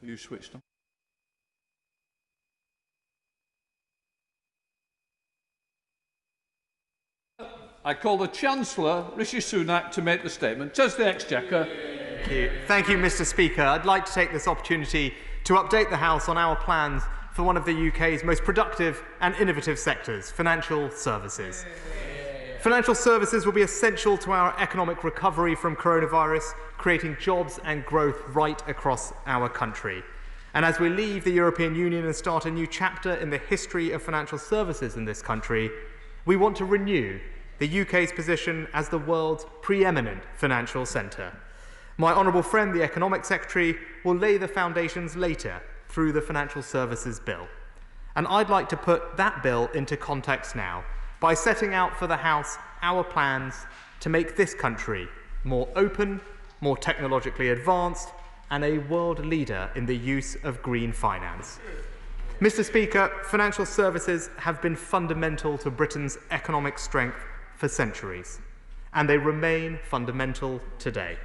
You switched on. I call the Chancellor Rishi Sunak to make the statement. Does the Exchequer? Thank you, Mr. Speaker. I'd like to take this opportunity to update the House on our plans for one of the UK's most productive and innovative sectors, financial services. Financial services will be essential to our economic recovery from coronavirus, creating jobs and growth right across our country. And as we leave the European Union and start a new chapter in the history of financial services in this country, we want to renew the UK's position as the world's preeminent financial centre. My honourable friend, the Economic Secretary, will lay the foundations later through the Financial Services Bill. And I'd like to put that bill into context now by setting out for the House our plans to make this country more open, more technologically advanced, and a world leader in the use of green finance. Mr. Speaker, financial services have been fundamental to Britain's economic strength for centuries, and they remain fundamental today.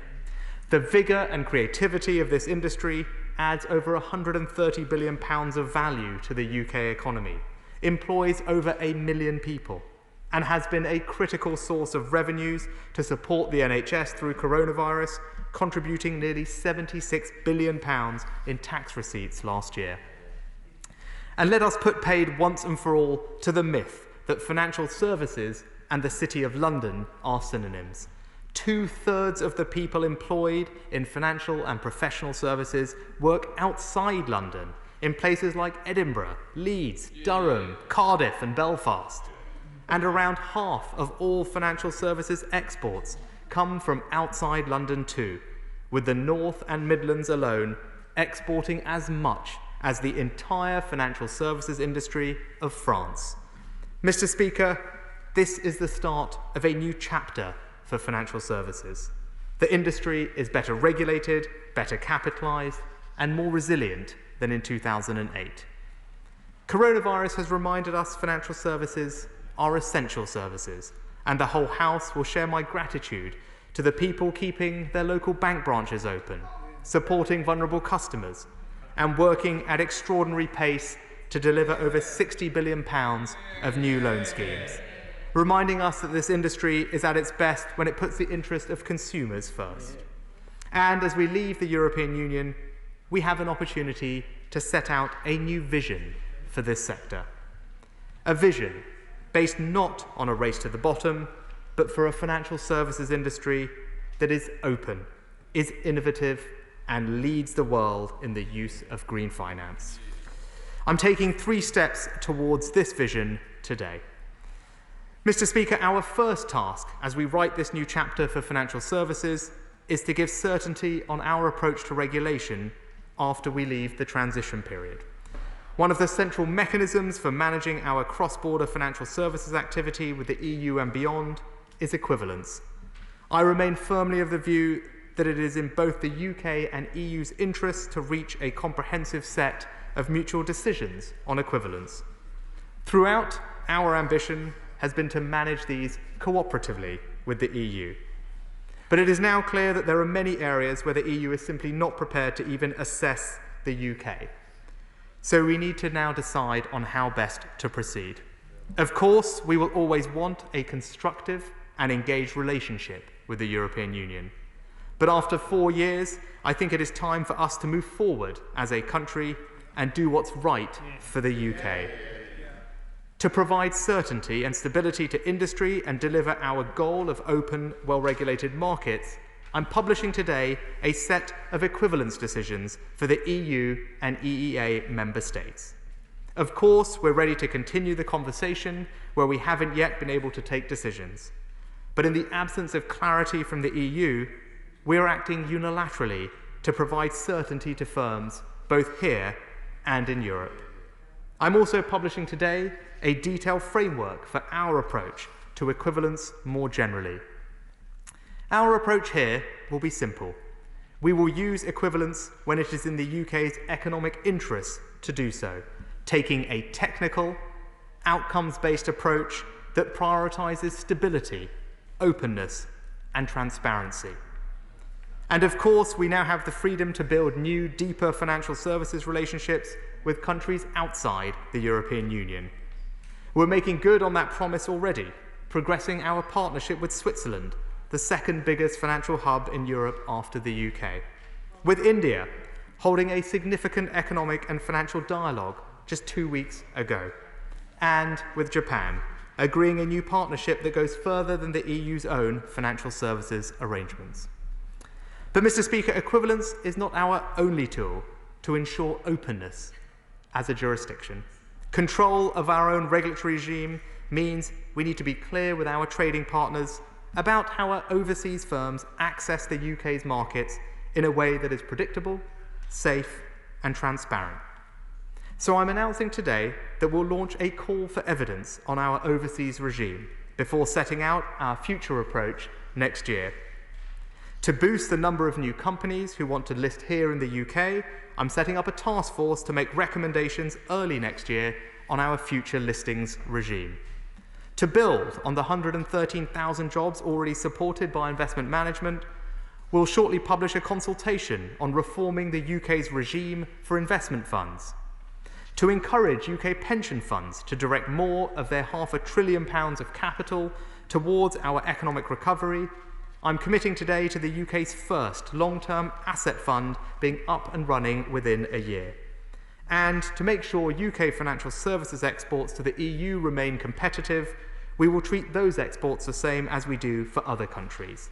The vigour and creativity of this industry adds over £130 billion of value to the UK economy, employs over 1 million people, and has been a critical source of revenues to support the NHS through coronavirus, contributing nearly £76 billion in tax receipts last year. And let us put paid once and for all to the myth that financial services and the City of London are synonyms. 2/3 of the people employed in financial and professional services work outside London, in places like Edinburgh, Leeds, Durham, Cardiff and Belfast. And around half of all financial services exports come from outside London too, with the North and Midlands alone exporting as much as the entire financial services industry of France. Mr. Speaker, this is the start of a new chapter for financial services. The industry is better regulated, better capitalised, and more resilient than in 2008. Coronavirus has reminded us financial services are essential services, and the whole House will share my gratitude to the people keeping their local bank branches open, supporting vulnerable customers, and working at extraordinary pace to deliver over £60 billion of new loan schemes, reminding us that this industry is at its best when it puts the interest of consumers first. And as we leave the European Union, we have an opportunity to set out a new vision for this sector. A vision based not on a race to the bottom, but for a financial services industry that is open, is innovative, and leads the world in the use of green finance. I'm taking 3 steps towards this vision today. Mr. Speaker, our first task as we write this new chapter for financial services is to give certainty on our approach to regulation after we leave the transition period. One of the central mechanisms for managing our cross-border financial services activity with the EU and beyond is equivalence. I remain firmly of the view that it is in both the UK and EU's interest to reach a comprehensive set of mutual decisions on equivalence. Throughout, our ambition has been to manage these cooperatively with the EU. But it is now clear that there are many areas where the EU is simply not prepared to even assess the UK. So we need to now decide on how best to proceed. Of course, we will always want a constructive and engaged relationship with the European Union. But after 4 years, I think it is time for us to move forward as a country and do what's right for the UK. To provide certainty and stability to industry and deliver our goal of open, well-regulated markets, I'm publishing today a set of equivalence decisions for the EU and EEA member states. Of course, we're ready to continue the conversation where we haven't yet been able to take decisions. But in the absence of clarity from the EU, we're acting unilaterally to provide certainty to firms both here and in Europe. I'm also publishing today a detailed framework for our approach to equivalence more generally. Our approach here will be simple. We will use equivalence when it is in the UK's economic interests to do so, taking a technical, outcomes-based approach that prioritises stability, openness, and transparency. And of course, we now have the freedom to build new, deeper financial services relationships with countries outside the European Union. We're making good on that promise already, progressing our partnership with Switzerland, the second biggest financial hub in Europe after the UK. With India, holding a significant economic and financial dialogue just 2 weeks ago. And with Japan, agreeing a new partnership that goes further than the EU's own financial services arrangements. But, Mr. Speaker, equivalence is not our only tool to ensure openness as a jurisdiction. Control of our own regulatory regime means we need to be clear with our trading partners about how our overseas firms access the UK's markets in a way that is predictable, safe, and transparent. So I'm announcing today that we'll launch a call for evidence on our overseas regime before setting out our future approach next year. To boost the number of new companies who want to list here in the UK, I'm setting up a task force to make recommendations early next year on our future listings regime. To build on the 113,000 jobs already supported by investment management, we'll shortly publish a consultation on reforming the UK's regime for investment funds. To encourage UK pension funds to direct more of their £500 billion of capital towards our economic recovery, I'm committing today to the UK's first long-term asset fund being up and running within a year. And to make sure UK financial services exports to the EU remain competitive, we will treat those exports the same as we do for other countries.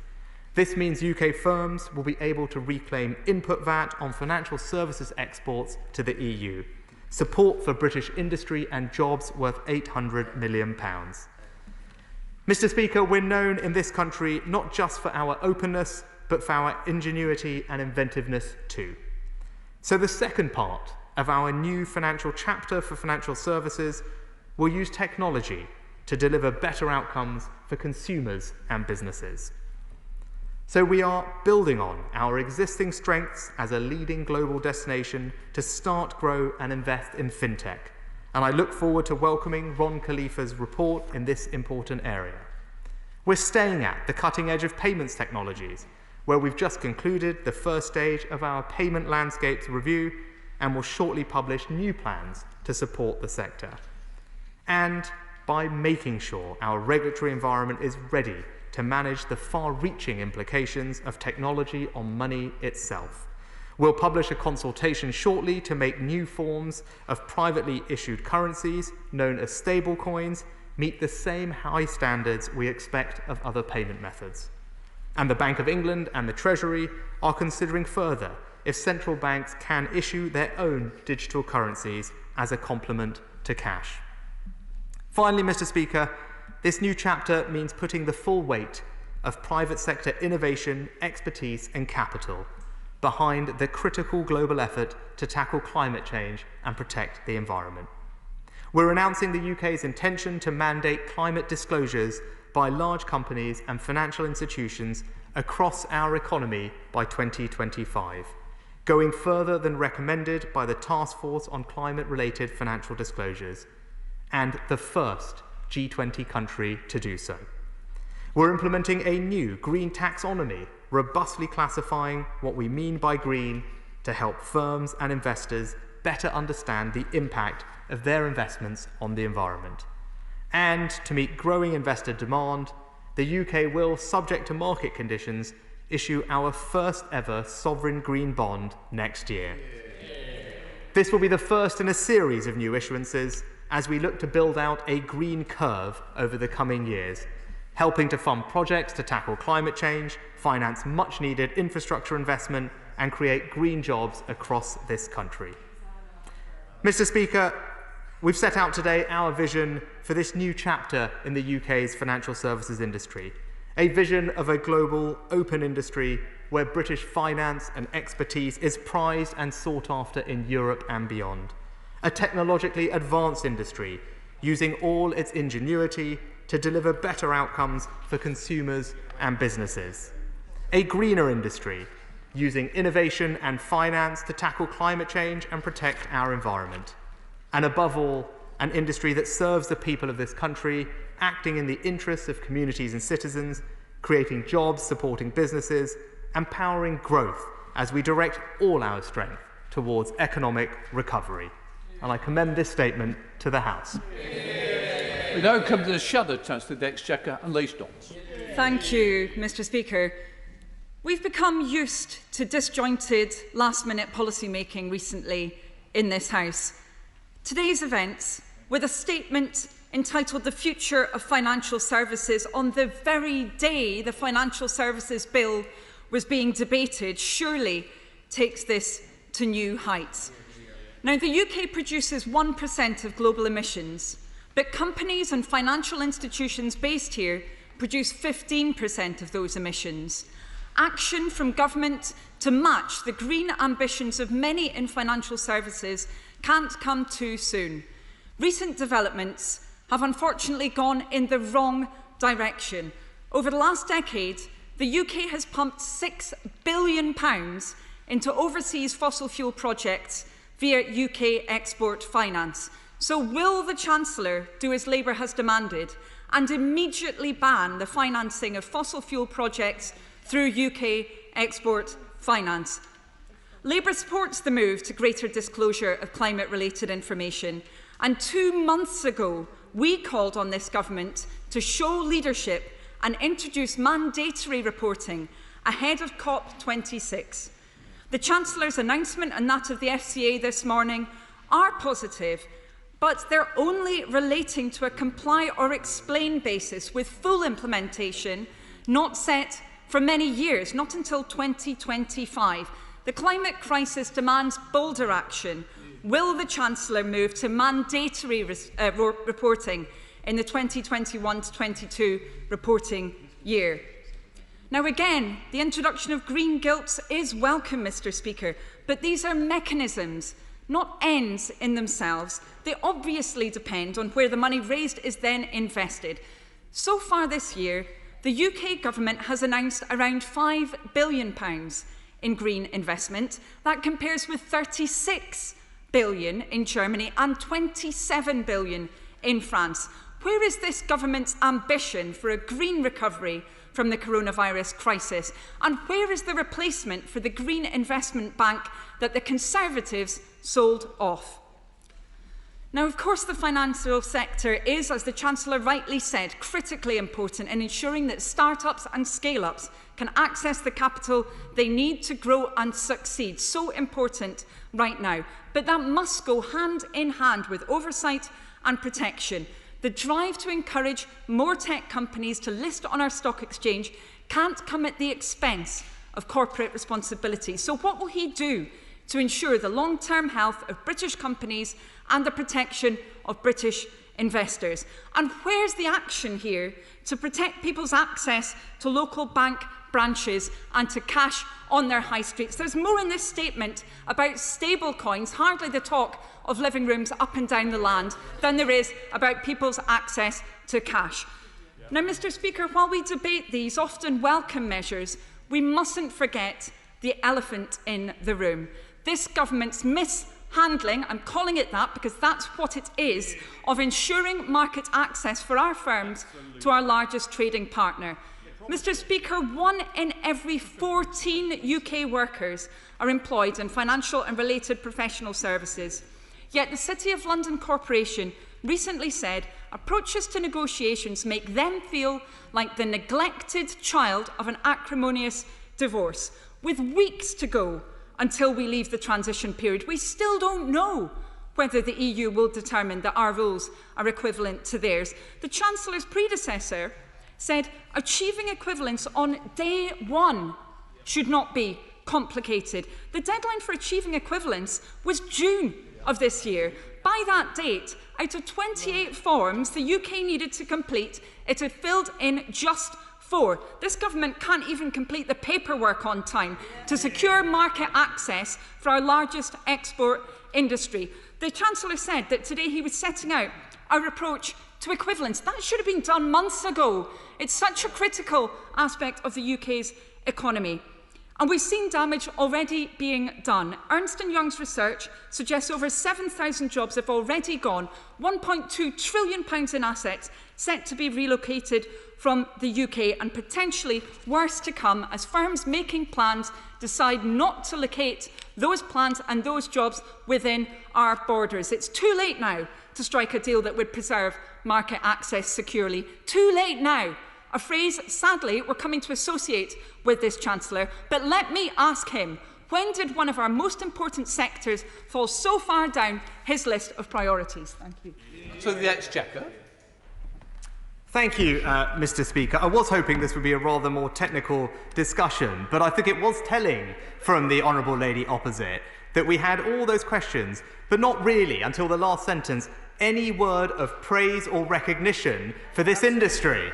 This means UK firms will be able to reclaim input VAT on financial services exports to the EU, support for British industry and jobs worth £800 million. Mr. Speaker, we're known in this country not just for our openness, but for our ingenuity and inventiveness too. So the second part of our new financial chapter for financial services will use technology to deliver better outcomes for consumers and businesses. So we are building on our existing strengths as a leading global destination to start, grow and invest in fintech. And I look forward to welcoming Ron Khalifa's report in this important area. We're staying at the cutting edge of payments technologies, where we've just concluded the first stage of our payment landscapes review and will shortly publish new plans to support the sector. And by making sure our regulatory environment is ready to manage the far-reaching implications of technology on money itself. We'll publish a consultation shortly to make new forms of privately issued currencies, known as stablecoins, meet the same high standards we expect of other payment methods. And the Bank of England and the Treasury are considering further if central banks can issue their own digital currencies as a complement to cash. Finally, Mr. Speaker, this new chapter means putting the full weight of private sector innovation, expertise and capital behind the critical global effort to tackle climate change and protect the environment. We're announcing the UK's intention to mandate climate disclosures by large companies and financial institutions across our economy by 2025, going further than recommended by the Task Force on Climate-Related Financial Disclosures, and the first G20 country to do so. We're implementing a new green taxonomy, robustly classifying what we mean by green to help firms and investors better understand the impact of their investments on the environment. And to meet growing investor demand, the UK will, subject to market conditions, issue our first ever sovereign green bond next year. This will be the first in a series of new issuances as we look to build out a green curve over the coming years, helping to fund projects to tackle climate change, finance much needed infrastructure investment, and create green jobs across this country. Mr. Speaker, we've set out today our vision for this new chapter in the UK's financial services industry, a vision of a global, open industry where British finance and expertise is prized and sought after in Europe and beyond, a technologically advanced industry using all its ingenuity to deliver better outcomes for consumers and businesses, a greener industry using innovation and finance to tackle climate change and protect our environment, and above all, an industry that serves the people of this country, acting in the interests of communities and citizens, creating jobs, supporting businesses, and powering growth as we direct all our strength towards economic recovery. And I commend this statement to the House. We now come to the Shadow Chancellor of the Exchequer and Leigh Stokes. Thank you, Mr Speaker. We've become used to disjointed, last-minute policy-making recently in this House. Today's events, with a statement entitled The Future of Financial Services on the very day the Financial Services Bill was being debated, surely takes this to new heights. Now, the UK produces 1% of global emissions, but companies and financial institutions based here produce 15% of those emissions. Action from government to match the green ambitions of many in financial services can't come too soon. Recent developments have unfortunately gone in the wrong direction. Over the last decade, the UK has pumped £6 billion into overseas fossil fuel projects via UK export finance. So will the Chancellor do as Labour has demanded and immediately ban the financing of fossil fuel projects through UK export finance? Labour supports the move to greater disclosure of climate-related information, and 2 months ago we called on this government to show leadership and introduce mandatory reporting ahead of COP26. The Chancellor's announcement and that of the FCA this morning are positive, but they're only relating to a comply or explain basis, with full implementation not set for many years, not until 2025. The climate crisis demands bolder action. Will the Chancellor move to mandatory reporting in the 2021 to 22 reporting year? Now again, the introduction of green gilts is welcome, Mr Speaker, but these are mechanisms, not ends in themselves. They obviously depend on where the money raised is then invested. So far this year, the UK government has announced around £5 billion in green investment. That compares with £36 billion in Germany and £27 billion in France. Where is this government's ambition for a green recovery from the coronavirus crisis? And where is the replacement for the Green Investment Bank that the Conservatives sold off? Now, of course, the financial sector is, as the Chancellor rightly said, critically important in ensuring that start-ups and scale-ups can access the capital they need to grow and succeed. So important right now. But that must go hand in hand with oversight and protection. The drive to encourage more tech companies to list on our stock exchange can't come at the expense of corporate responsibility. So what will he do to ensure the long-term health of British companies and the protection of British investors? And where's the action here to protect people's access to local bank branches and to cash on their high streets? There's more in this statement about stable coins, hardly the talk of living rooms up and down the land, than there is about people's access to cash. Now, Mr Speaker, while we debate these often welcome measures, we mustn't forget the elephant in the room. This government's mishandling, I'm calling it that because that's what it is, of ensuring market access for our firms to our largest trading partner. Mr Speaker, 1 in every 14 UK workers are employed in financial and related professional services. Yet the City of London Corporation recently said approaches to negotiations make them feel like the neglected child of an acrimonious divorce. With weeks to go until we leave the transition period, we still don't know whether the EU will determine that our rules are equivalent to theirs. The Chancellor's predecessor said achieving equivalence on day one should not be complicated. The deadline for achieving equivalence was June of this year. By that date, out of 28 forms the UK needed to complete, it had filled in just 4. This government can't even complete the paperwork on time to secure market access for our largest export industry. The Chancellor said that today he was setting out our approach to equivalence. That should have been done months ago. It's such a critical aspect of the UK's economy. And we've seen damage already being done. Ernst & Young's research suggests over 7,000 jobs have already gone, £1.2 trillion in assets set to be relocated from the UK, and potentially worse to come as firms making plans decide not to locate those plans and those jobs within our borders. It's too late now to strike a deal that would preserve market access securely. Too late now. A phrase, sadly, we're coming to associate with this Chancellor. But let me ask him, when did one of our most important sectors fall so far down his list of priorities? Thank you. To the Exchequer. Thank you, Mr. Speaker. I was hoping this would be a rather more technical discussion, but I think it was telling from the Honourable Lady opposite that we had all those questions, but not really, until the last sentence, any word of praise or recognition for this industry.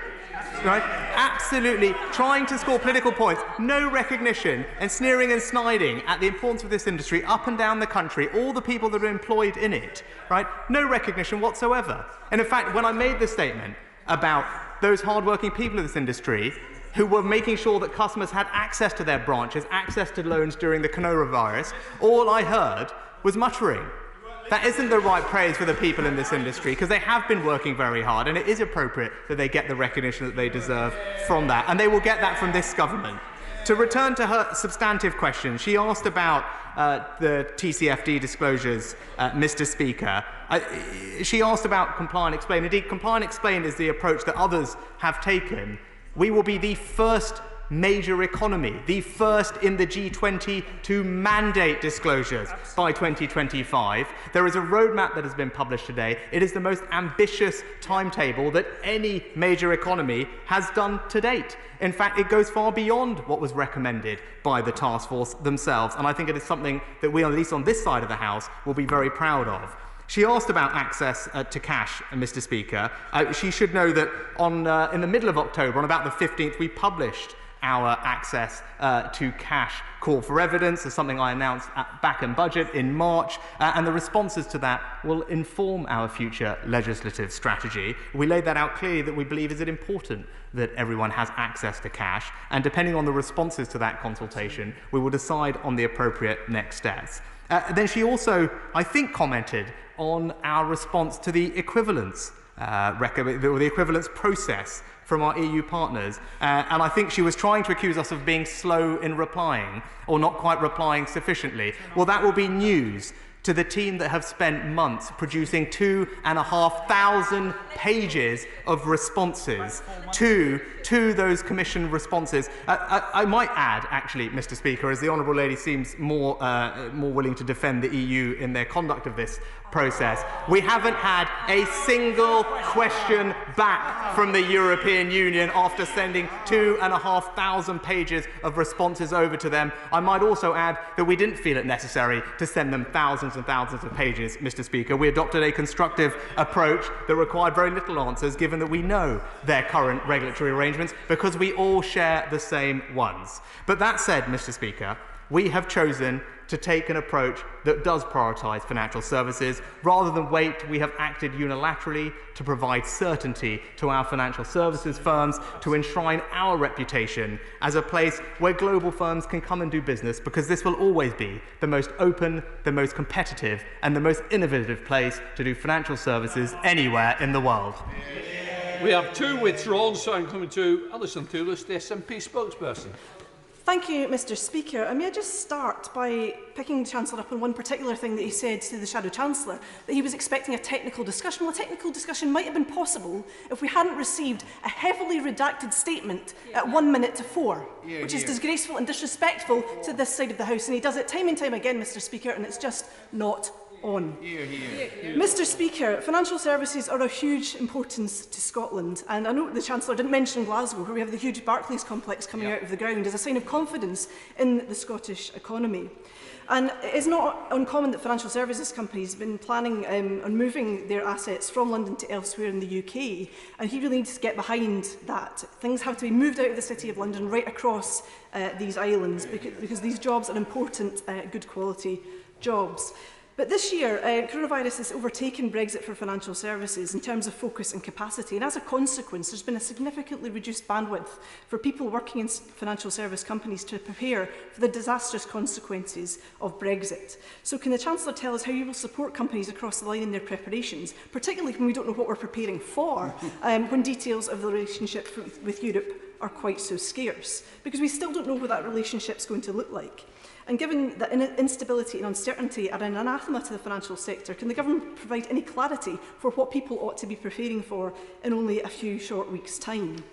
Right? Absolutely trying to score political points, no recognition, and sneering and sniding at the importance of this industry up and down the country, all the people that are employed in it, right? No recognition whatsoever. And in fact, when I made the statement about those hard-working people in this industry who were making sure that customers had access to their branches, access to loans during the coronavirus, all I heard was muttering. That isn't the right praise for the people in this industry, because they have been working very hard, and it is appropriate that they get the recognition that they deserve from that, and they will get that from this government. To return to her substantive question, she asked about the TCFD disclosures, Mr. Speaker. She asked about Comply and Explain. Indeed, Comply and Explain is the approach that others have taken. We will be the first major economy, the first in the G20 to mandate disclosures by 2025. There is a roadmap that has been published today. It is the most ambitious timetable that any major economy has done to date. In fact, it goes far beyond what was recommended by the task force themselves, and I think it is something that we, at least on this side of the House, will be very proud of. She asked about access to cash, Mr. Speaker. She should know that in the middle of October, on about the 15th, we published our access to cash call for evidence, as something I announced at Back and Budget in March, and the responses to that will inform our future legislative strategy. We laid that out clearly, that we believe is it important that everyone has access to cash, and depending on the responses to that consultation, we will decide on the appropriate next steps. Then she also, I think, commented on our response to the equivalence the equivalence process from our EU partners, and I think she was trying to accuse us of being slow in replying, or not quite replying sufficiently. Well, that will be news to the team that have spent months producing 2,500 pages of responses to those Commission responses. I might add, actually, Mr. Speaker, as the Honourable Lady seems more willing to defend the EU in their conduct of this process, we haven't had a single question back from the European Union after sending 2,500 pages of responses over to them. I might also add that we didn't feel it necessary to send them thousands and thousands of pages, Mr. Speaker. We adopted a constructive approach that required very little answers, given that we know their current regulatory arrangements, because we all share the same ones. But that said, Mr. Speaker, we have chosen to take an approach that does prioritise financial services. Rather than wait, we have acted unilaterally to provide certainty to our financial services firms, to enshrine our reputation as a place where global firms can come and do business, because this will always be the most open, the most competitive, and the most innovative place to do financial services anywhere in the world. We have two withdrawn, so I'm coming to Alison Thulis, the SNP spokesperson. Thank you, Mr. Speaker. May I just start by picking the Chancellor up on one particular thing that he said to the Shadow Chancellor, that he was expecting a technical discussion. Well, a technical discussion might have been possible if we hadn't received a heavily redacted statement at 1 minute to 4, which is disgraceful and disrespectful to this side of the House. And he does it time and time again, Mr. Speaker, and it's just not on. Mr. Speaker, financial services are of huge importance to Scotland, and I know the Chancellor didn't mention Glasgow, where we have the huge Barclays complex coming out of the ground, as a sign of confidence in the Scottish economy. And it is not uncommon that financial services companies have been planning on moving their assets from London to elsewhere in the UK, and he really needs to get behind that. Things have to be moved out of the City of London right across these islands, because these jobs are important, good quality jobs. But this year, coronavirus has overtaken Brexit for financial services in terms of focus and capacity, and as a consequence, there's been a significantly reduced bandwidth for people working in financial service companies to prepare for the disastrous consequences of Brexit. So can the Chancellor tell us how you will support companies across the line in their preparations, particularly when we don't know what we're preparing for, when details of the relationship with Europe are quite so scarce? Because we still don't know what that relationship is going to look like. And given that instability and uncertainty are an anathema to the financial sector, can the government provide any clarity for what people ought to be preparing for in only a few short weeks' time?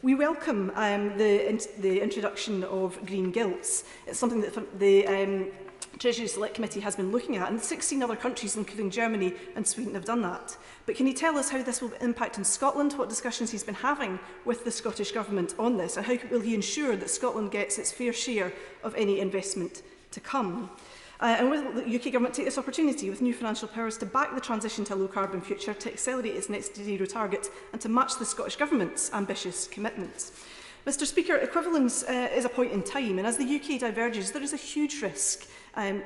We welcome the introduction of green gilts. It's something that the Treasury Select Committee has been looking at, and 16 other countries, including Germany and Sweden, have done that. But can he tell us how this will impact in Scotland, what discussions he's been having with the Scottish Government on this, and how will he ensure that Scotland gets its fair share of any investment to come? And will the UK Government take this opportunity with new financial powers to back the transition to a low-carbon future, to accelerate its net zero target, and to match the Scottish Government's ambitious commitments? Mr Speaker, equivalence is a point in time, and as the UK diverges, there is a huge risk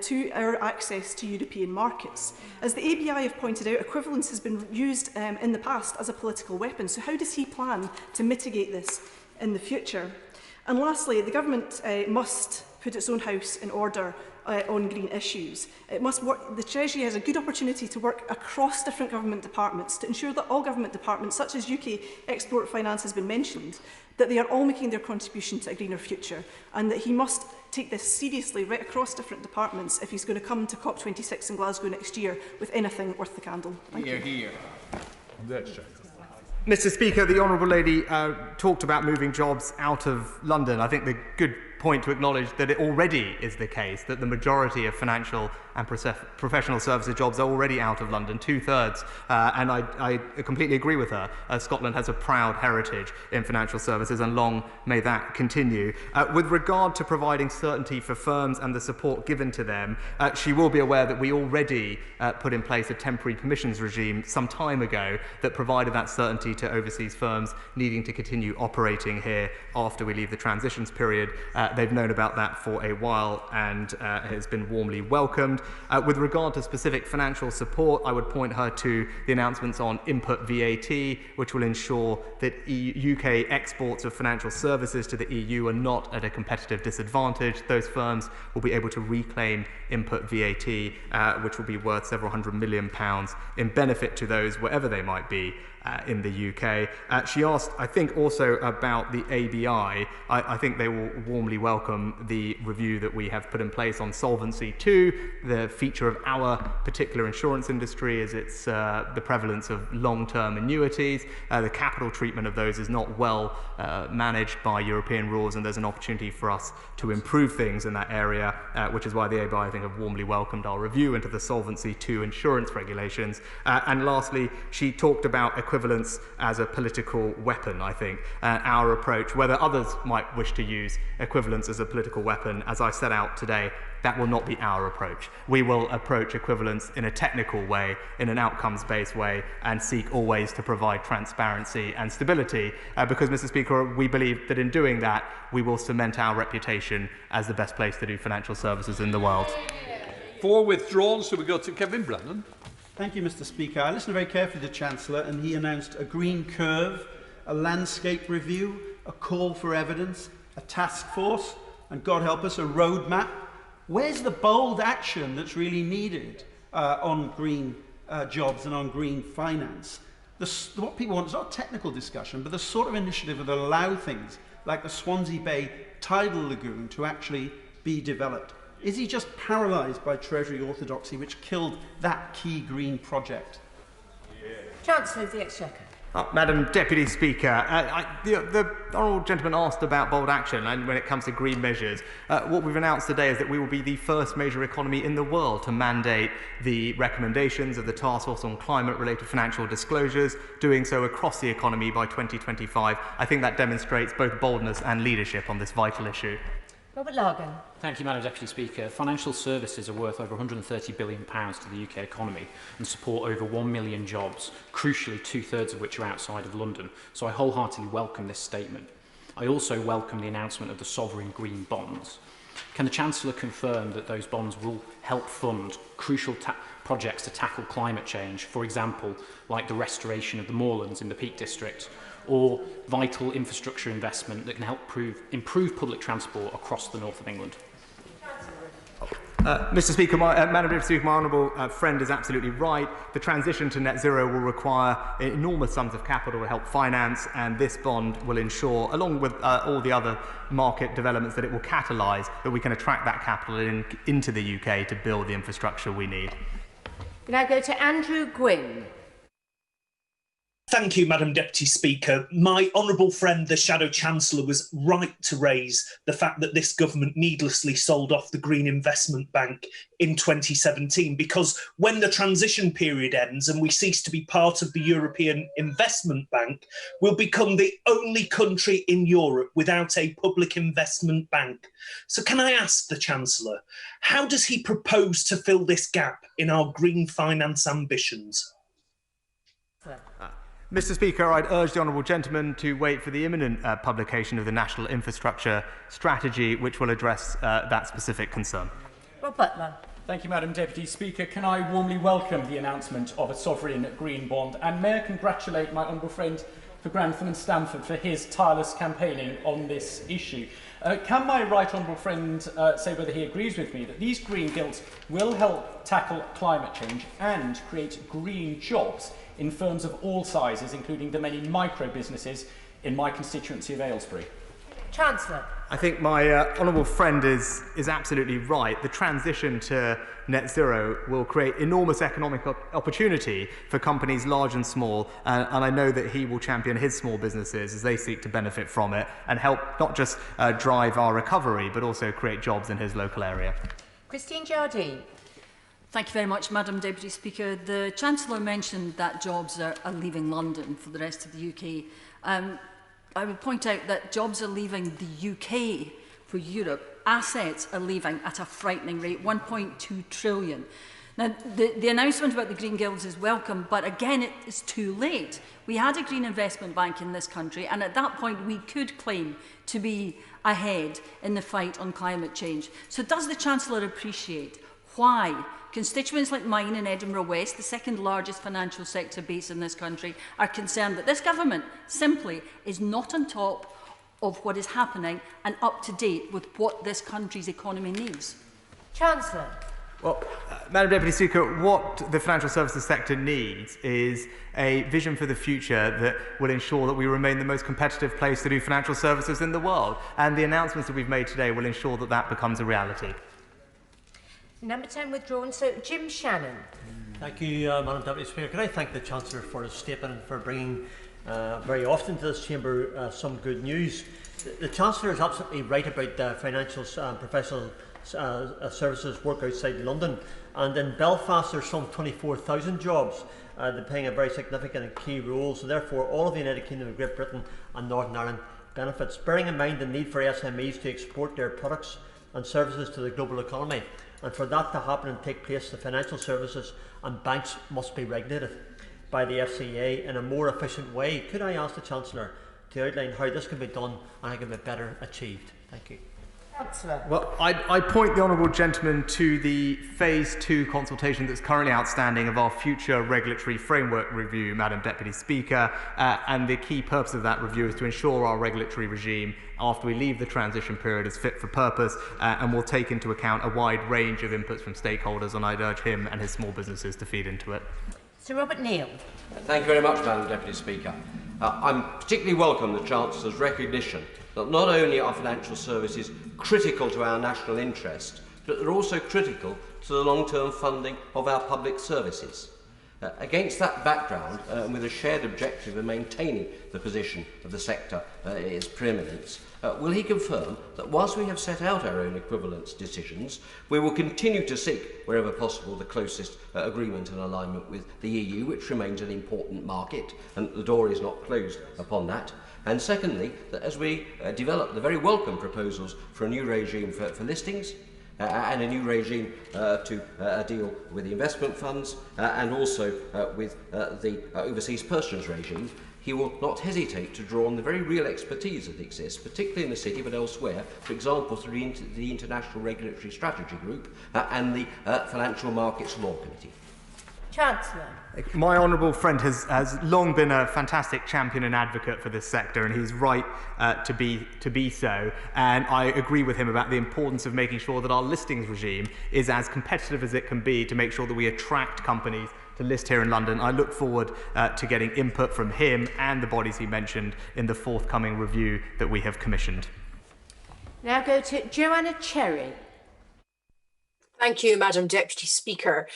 to our access to European markets. As the ABI have pointed out, equivalence has been used in the past as a political weapon. So how does he plan to mitigate this in the future? And lastly, the government must put its own house in order on green issues. It must work. The Treasury has a good opportunity to work across different government departments to ensure that all government departments, such as UK Export Finance has been mentioned, that they are all making their contribution to a greener future, and that he must take this seriously right across different departments if he's going to come to COP26 in Glasgow next year with anything worth the candle. Thank you. Mr Speaker, the Honourable Lady talked about moving jobs out of London. I think the good point to acknowledge that it already is the case that the majority of financial and professional services jobs are already out of London, 2/3, and I completely agree with her. Scotland has a proud heritage in financial services, and long may that continue. With regard to providing certainty for firms and the support given to them, she will be aware that we already put in place a temporary permissions regime some time ago that provided that certainty to overseas firms needing to continue operating here after we leave the transitions period. They've known about that for a while, and it has been warmly welcomed. With regard to specific financial support, I would point her to the announcements on input VAT, which will ensure that UK exports of financial services to the EU are not at a competitive disadvantage. Those firms will be able to reclaim input VAT, which will be worth several £100 million in benefit to those wherever they might be in the UK. She asked, I think, also about the ABI. I think they will warmly welcome the review that we have put in place on Solvency II. The feature of our particular insurance industry is its the prevalence of long-term annuities. The capital treatment of those is not well managed by European rules, and there's an opportunity for us to improve things in that area, which is why the ABI, I think, have warmly welcomed our review into the Solvency II insurance regulations. And lastly, she talked about equivalence as a political weapon, I think. Our approach, whether others might wish to use equivalence as a political weapon, as I set out today, that will not be our approach. We will approach equivalence in a technical way, in an outcomes-based way, and seek always to provide transparency and stability, because, Mr. Speaker, we believe that in doing that, we will cement our reputation as the best place to do financial services in the world. 4 withdrawn, so we go to Kevin Brennan. Thank you, Mr. Speaker. I listened very carefully to the Chancellor, and he announced a green curve, a landscape review, a call for evidence, a task force, and God help us, a roadmap. Where's the bold action that's really needed on green jobs and on green finance? What people want is not a technical discussion, but the sort of initiative that will allow things like the Swansea Bay tidal lagoon to actually be developed. Is he just paralysed by Treasury orthodoxy, which killed that key green project? Chancellor of the Exchequer. Madam Deputy Speaker, the honourable gentleman asked about bold action, and when it comes to green measures, what we've announced today is that we will be the first major economy in the world to mandate the recommendations of the Task Force on Climate-related Financial Disclosures, doing so across the economy by 2025. I think that demonstrates both boldness and leadership on this vital issue. Robert Largan. Thank you, Madam Deputy Speaker. Financial services are worth over £130 billion to the UK economy and support over 1 million jobs, crucially 2/3 of which are outside of London. So I wholeheartedly welcome this statement. I also welcome the announcement of the sovereign green bonds. Can the Chancellor confirm that those bonds will help fund crucial projects to tackle climate change, for example, like the restoration of the moorlands in the Peak District, or vital infrastructure investment that can help improve public transport across the north of England? Mr. Speaker, Madam Deputy Speaker, my honourable friend is absolutely right. The transition to net zero will require enormous sums of capital to help finance, and this bond will ensure, along with all the other market developments that it will catalyse, that we can attract that capital into the UK to build the infrastructure we need. We now go to Andrew Gwynn. Thank you, Madam Deputy Speaker. My honourable friend, the Shadow Chancellor, was right to raise the fact that this government needlessly sold off the Green Investment Bank in 2017, because when the transition period ends and we cease to be part of the European Investment Bank, we'll become the only country in Europe without a public investment bank. So can I ask the Chancellor, how does he propose to fill this gap in our green finance ambitions? Mr. Speaker, I'd urge the honourable gentleman to wait for the imminent publication of the National Infrastructure Strategy, which will address that specific concern. Rob Butler. Thank you, Madam Deputy Speaker. Can I warmly welcome the announcement of a sovereign green bond, and may I congratulate my honourable friend for Grantham and Stamford for his tireless campaigning on this issue. Can my right honourable friend say whether he agrees with me that these green gilts will help tackle climate change and create green jobs in firms of all sizes, including the many micro-businesses in my constituency of Aylesbury? Chancellor. I think my honourable friend is absolutely right. The transition to net zero will create enormous economic opportunity for companies large and small, and I know that he will champion his small businesses as they seek to benefit from it and help not just drive our recovery, but also create jobs in his local area. Christine Jardine. Thank you very much, Madam Deputy Speaker. The Chancellor mentioned that jobs are leaving London for the rest of the UK. I would point out that jobs are leaving the UK for Europe. Assets are leaving at a frightening rate, 1.2 trillion. Now, the announcement about the Green Guilds is welcome, but again, it is too late. We had a Green Investment Bank in this country, and at that point, we could claim to be ahead in the fight on climate change. So does the Chancellor appreciate why constituents like mine in Edinburgh West, the second largest financial sector base in this country, are concerned that this government simply is not on top of what is happening and up to date with what this country's economy needs? Chancellor. Well, Madam Deputy Speaker, what the financial services sector needs is a vision for the future that will ensure that we remain the most competitive place to do financial services in the world. And the announcements that we've made today will ensure that that becomes a reality. Number 10 withdrawn. So, Jim Shannon. Thank you, Madam Deputy Speaker. Can I thank the Chancellor for his statement and for bringing very often to this chamber some good news. The Chancellor is absolutely right about the financial and professional services work outside London. And in Belfast, there's some 24,000 jobs. They're playing a very significant and key role. So therefore, all of the United Kingdom, Great Britain and Northern Ireland benefits, bearing in mind the need for SMEs to export their products and services to the global economy. And for that to happen and take place, the financial services and banks must be regulated by the FCA in a more efficient way. Could I ask the Chancellor to outline how this can be done and how it can be better achieved? Thank you. Chancellor. Well, I point the honourable gentleman to the Phase 2 consultation that's currently outstanding of our future regulatory framework review, Madam Deputy Speaker, and the key purpose of that review is to ensure our regulatory regime after we leave the transition period is fit for purpose and will take into account a wide range of inputs from stakeholders, and I'd urge him and his small businesses to feed into it. Sir Robert Neal. Thank you very much, Madam Deputy Speaker. I particularly welcome the Chancellor's recognition that not only are financial services critical to our national interest, but they're also critical to the long-term funding of our public services. Against that background, and with a shared objective of maintaining the position of the sector its preeminence, will he confirm that whilst we have set out our own equivalence decisions, we will continue to seek, wherever possible, the closest agreement and alignment with the EU, which remains an important market, and the door is not closed upon that? And secondly, that as we develop the very welcome proposals for a new regime for listings, and a new regime to deal with the investment funds and also with the overseas persons regime, he will not hesitate to draw on the very real expertise that exists, particularly in the City but elsewhere, for example through the International Regulatory Strategy Group and the Financial Markets Law Committee. Chancellor. My honourable friend has long been a fantastic champion and advocate for this sector, and he's right to be so. And I agree with him about the importance of making sure that our listings regime is as competitive as it can be to make sure that we attract companies to list here in London. I look forward to getting input from him and the bodies he mentioned in the forthcoming review that we have commissioned. Now go to Joanna Cherry. Thank you, Madam Deputy Speaker.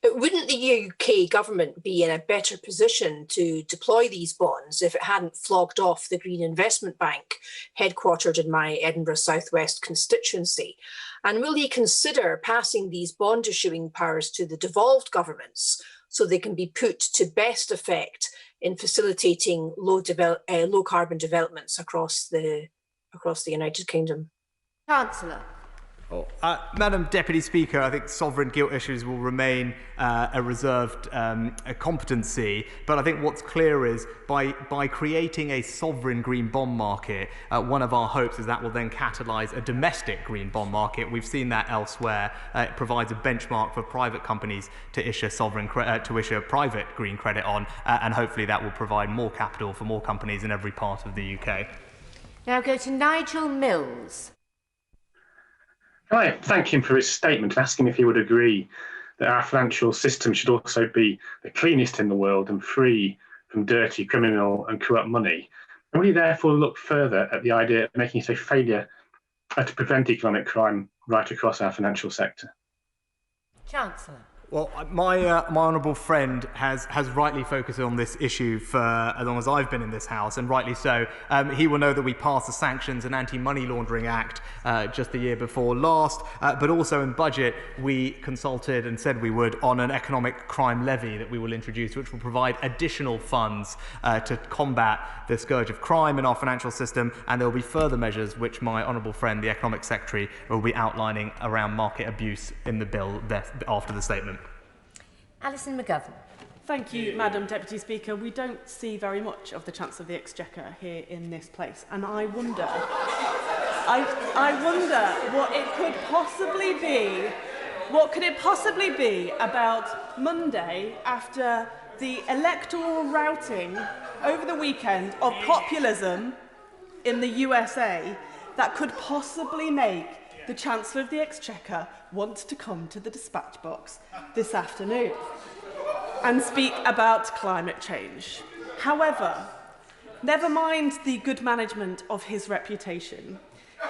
Wouldn't the UK government be in a better position to deploy these bonds if it hadn't flogged off the Green Investment Bank, headquartered in my Edinburgh South West constituency? And will he consider passing these bond issuing powers to the devolved governments so they can be put to best effect in facilitating low carbon developments across the United Kingdom? Chancellor. Madam Deputy Speaker, I think sovereign gilt issues will remain a reserved competency, but I think what's clear is by creating a sovereign green bond market, one of our hopes is that will then catalyse a domestic green bond market. We've seen that elsewhere. It provides a benchmark for private companies to issue private green credit on, and hopefully that will provide more capital for more companies in every part of the UK. Now go to Nigel Mills. I thank him for his statement, asking if he would agree that our financial system should also be the cleanest in the world and free from dirty, criminal and corrupt money. And will he therefore look further at the idea of making it a failure to prevent economic crime right across our financial sector? Chancellor. Well, my honourable friend has rightly focused on this issue for as long as I've been in this House, and rightly so. He will know that we passed the Sanctions and Anti-Money Laundering Act just the year before last, but also in budget we consulted and said we would on an economic crime levy that we will introduce, which will provide additional funds to combat the scourge of crime in our financial system, and there will be further measures which my honourable friend, the Economic Secretary, will be outlining around market abuse in the bill after the statement. Alison McGovern. Thank you, Madam Deputy Speaker. We don't see very much of the Chancellor of the Exchequer here in this place, and I wonder what it could possibly be. What could it possibly be about Monday after the electoral routing over the weekend of populism in the USA that could possibly make the Chancellor of the Exchequer wants to come to the dispatch box this afternoon and speak about climate change. However, never mind the good management of his reputation,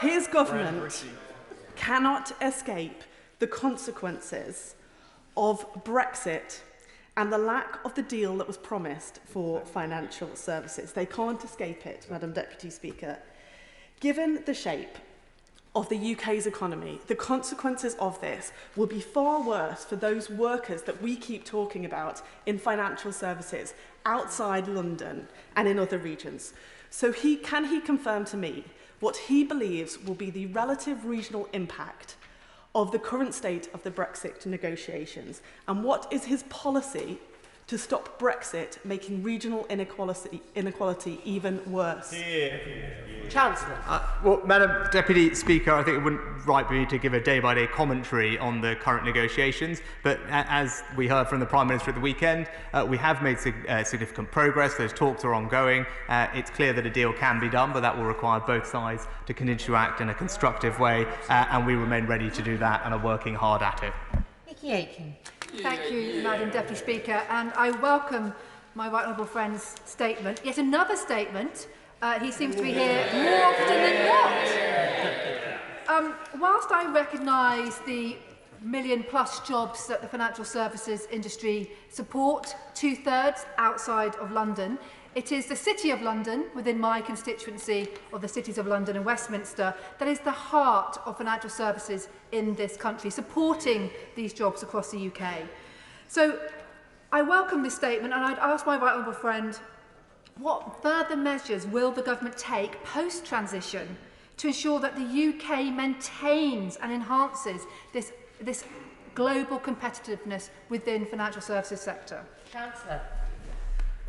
his government cannot escape the consequences of Brexit and the lack of the deal that was promised for financial services. They can't escape it, Madam Deputy Speaker. Given the shape of the UK's economy, the consequences of this will be far worse for those workers that we keep talking about in financial services outside London and in other regions. So can he confirm to me what he believes will be the relative regional impact of the current state of the Brexit negotiations, and what is his policy to stop Brexit making regional inequality even worse? Chancellor. Well, Madam Deputy Speaker, I think it wouldn't right be to give a day-by-day commentary on the current negotiations, but as we heard from the Prime Minister at the weekend, we have made significant progress. Those talks are ongoing. It's clear that a deal can be done, but that will require both sides to continue to act in a constructive way, and we remain ready to do that and are working hard at it. Nikki Aiken. Thank you, Madam Deputy Speaker, and I welcome my right honourable friend's statement. Yet another statement. He seems to be here more often than not. Whilst I recognise the million-plus jobs that the financial services industry support, 2/3 outside of London, it is the City of London, within my constituency of the cities of London and Westminster, that is the heart of financial services in this country, supporting these jobs across the UK. So I welcome this statement, and I'd ask my right honourable friend, what further measures will the government take post-transition to ensure that the UK maintains and enhances this global competitiveness within financial services sector? Chancellor.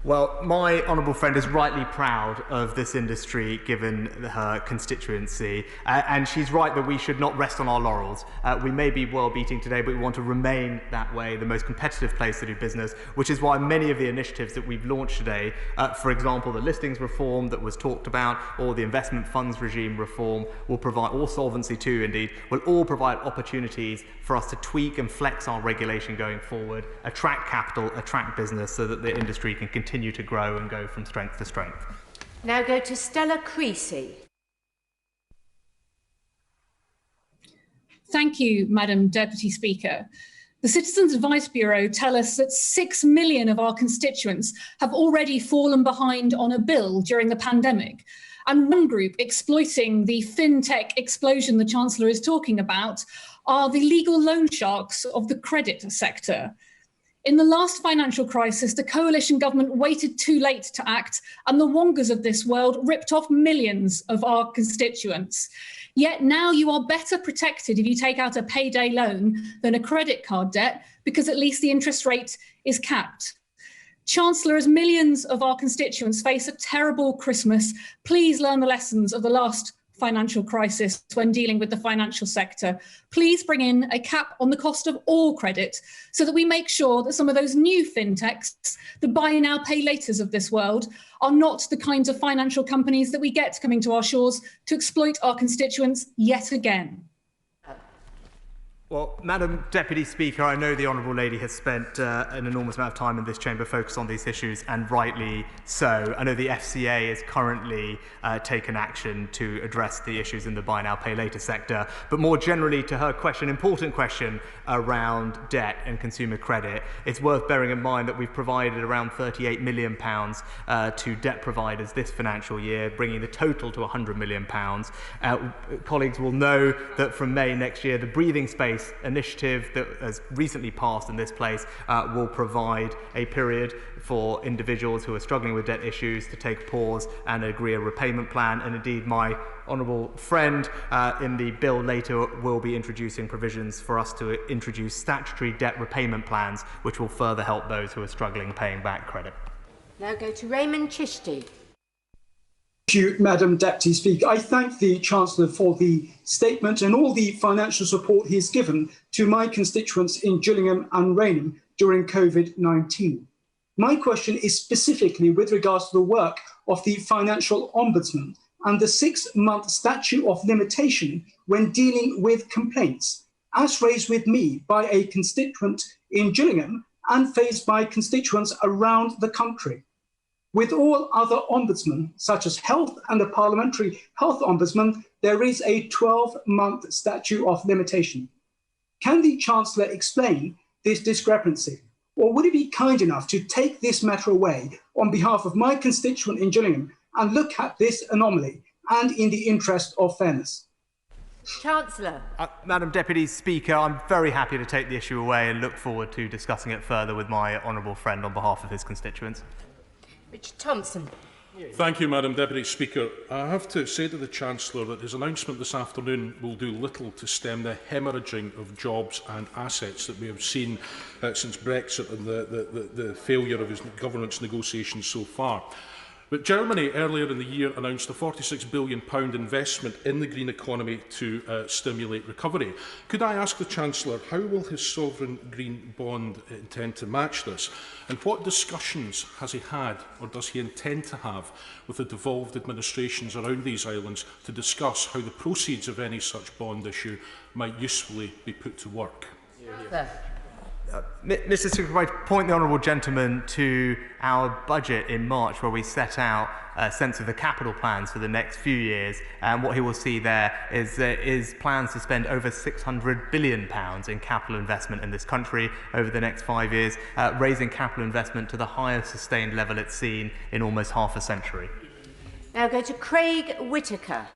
Well, my honourable friend is rightly proud of this industry given her constituency, and she's right that we should not rest on our laurels. We may be world beating today, but we want to remain that way, the most competitive place to do business, which is why many of the initiatives that we've launched today, for example, the listings reform that was talked about, or the investment funds regime reform, will provide, or Solvency II indeed, will all provide opportunities for us to tweak and flex our regulation going forward, attract capital, attract business, so that the industry can continue to grow and go from strength to strength. Now go to Stella Creasy. Thank you, Madam Deputy Speaker. The Citizens Advice Bureau tell us that 6 million of our constituents have already fallen behind on a bill during the pandemic. And one group exploiting the fintech explosion the Chancellor is talking about are the legal loan sharks of the credit sector. In the last financial crisis, the coalition government waited too late to act, and the Wongas of this world ripped off millions of our constituents. Yet now you are better protected if you take out a payday loan than a credit card debt, because at least the interest rate is capped. Chancellor, as millions of our constituents face a terrible Christmas, please learn the lessons of the last financial crisis when dealing with the financial sector. Please bring in a cap on the cost of all credit so that we make sure that some of those new fintechs, the buy now, pay laters of this world, are not the kinds of financial companies that we get coming to our shores to exploit our constituents yet again. Well, Madam Deputy Speaker, I know the Honourable Lady has spent an enormous amount of time in this chamber focused on these issues, and rightly so. I know the FCA has currently taken action to address the issues in the buy now, pay later sector. But more generally to her question, important question around debt and consumer credit, it's worth bearing in mind that we've provided around £38 million to debt providers this financial year, bringing the total to £100 million. Colleagues will know that from May next year, the Breathing Space initiative that has recently passed in this place will provide a period for individuals who are struggling with debt issues to take a pause and agree a repayment plan. And indeed, my honourable friend in the bill later will be introducing provisions for us to introduce statutory debt repayment plans, which will further help those who are struggling paying back credit. Now go to Raymond Chishti. Thank you, Madam Deputy Speaker. I thank the Chancellor for the statement and all the financial support he has given to my constituents in Gillingham and Rainham during COVID-19. My question is specifically with regards to the work of the Financial Ombudsman and the 6-month statute of limitation when dealing with complaints, as raised with me by a constituent in Gillingham and faced by constituents around the country. With all other ombudsmen, such as health and the parliamentary health ombudsman, there is a 12-month statute of limitation. Can the Chancellor explain this discrepancy? Or would he be kind enough to take this matter away on behalf of my constituent in Gillingham and look at this anomaly and in the interest of fairness? Chancellor. Madam Deputy Speaker, I'm very happy to take the issue away and look forward to discussing it further with my honourable friend on behalf of his constituents. Richard Thompson. Thank you, Madam Deputy Speaker. I have to say to the Chancellor that his announcement this afternoon will do little to stem the hemorrhaging of jobs and assets that we have seen since Brexit and the failure of his governance negotiations so far. But Germany earlier in the year announced a £46 billion investment in the green economy to stimulate recovery. Could I ask the Chancellor, how will his sovereign green bond intend to match this? And what discussions has he had, or does he intend to have, with the devolved administrations around these islands to discuss how the proceeds of any such bond issue might usefully be put to work? Mr. Speaker, I point the honourable gentleman to our budget in March, where we set out a sense of the capital plans for the next few years, and what he will see there is plans to spend over £600 billion in capital investment in this country over the next 5 years, raising capital investment to the highest sustained level it's seen in almost half a century. Now go to Craig Whitaker.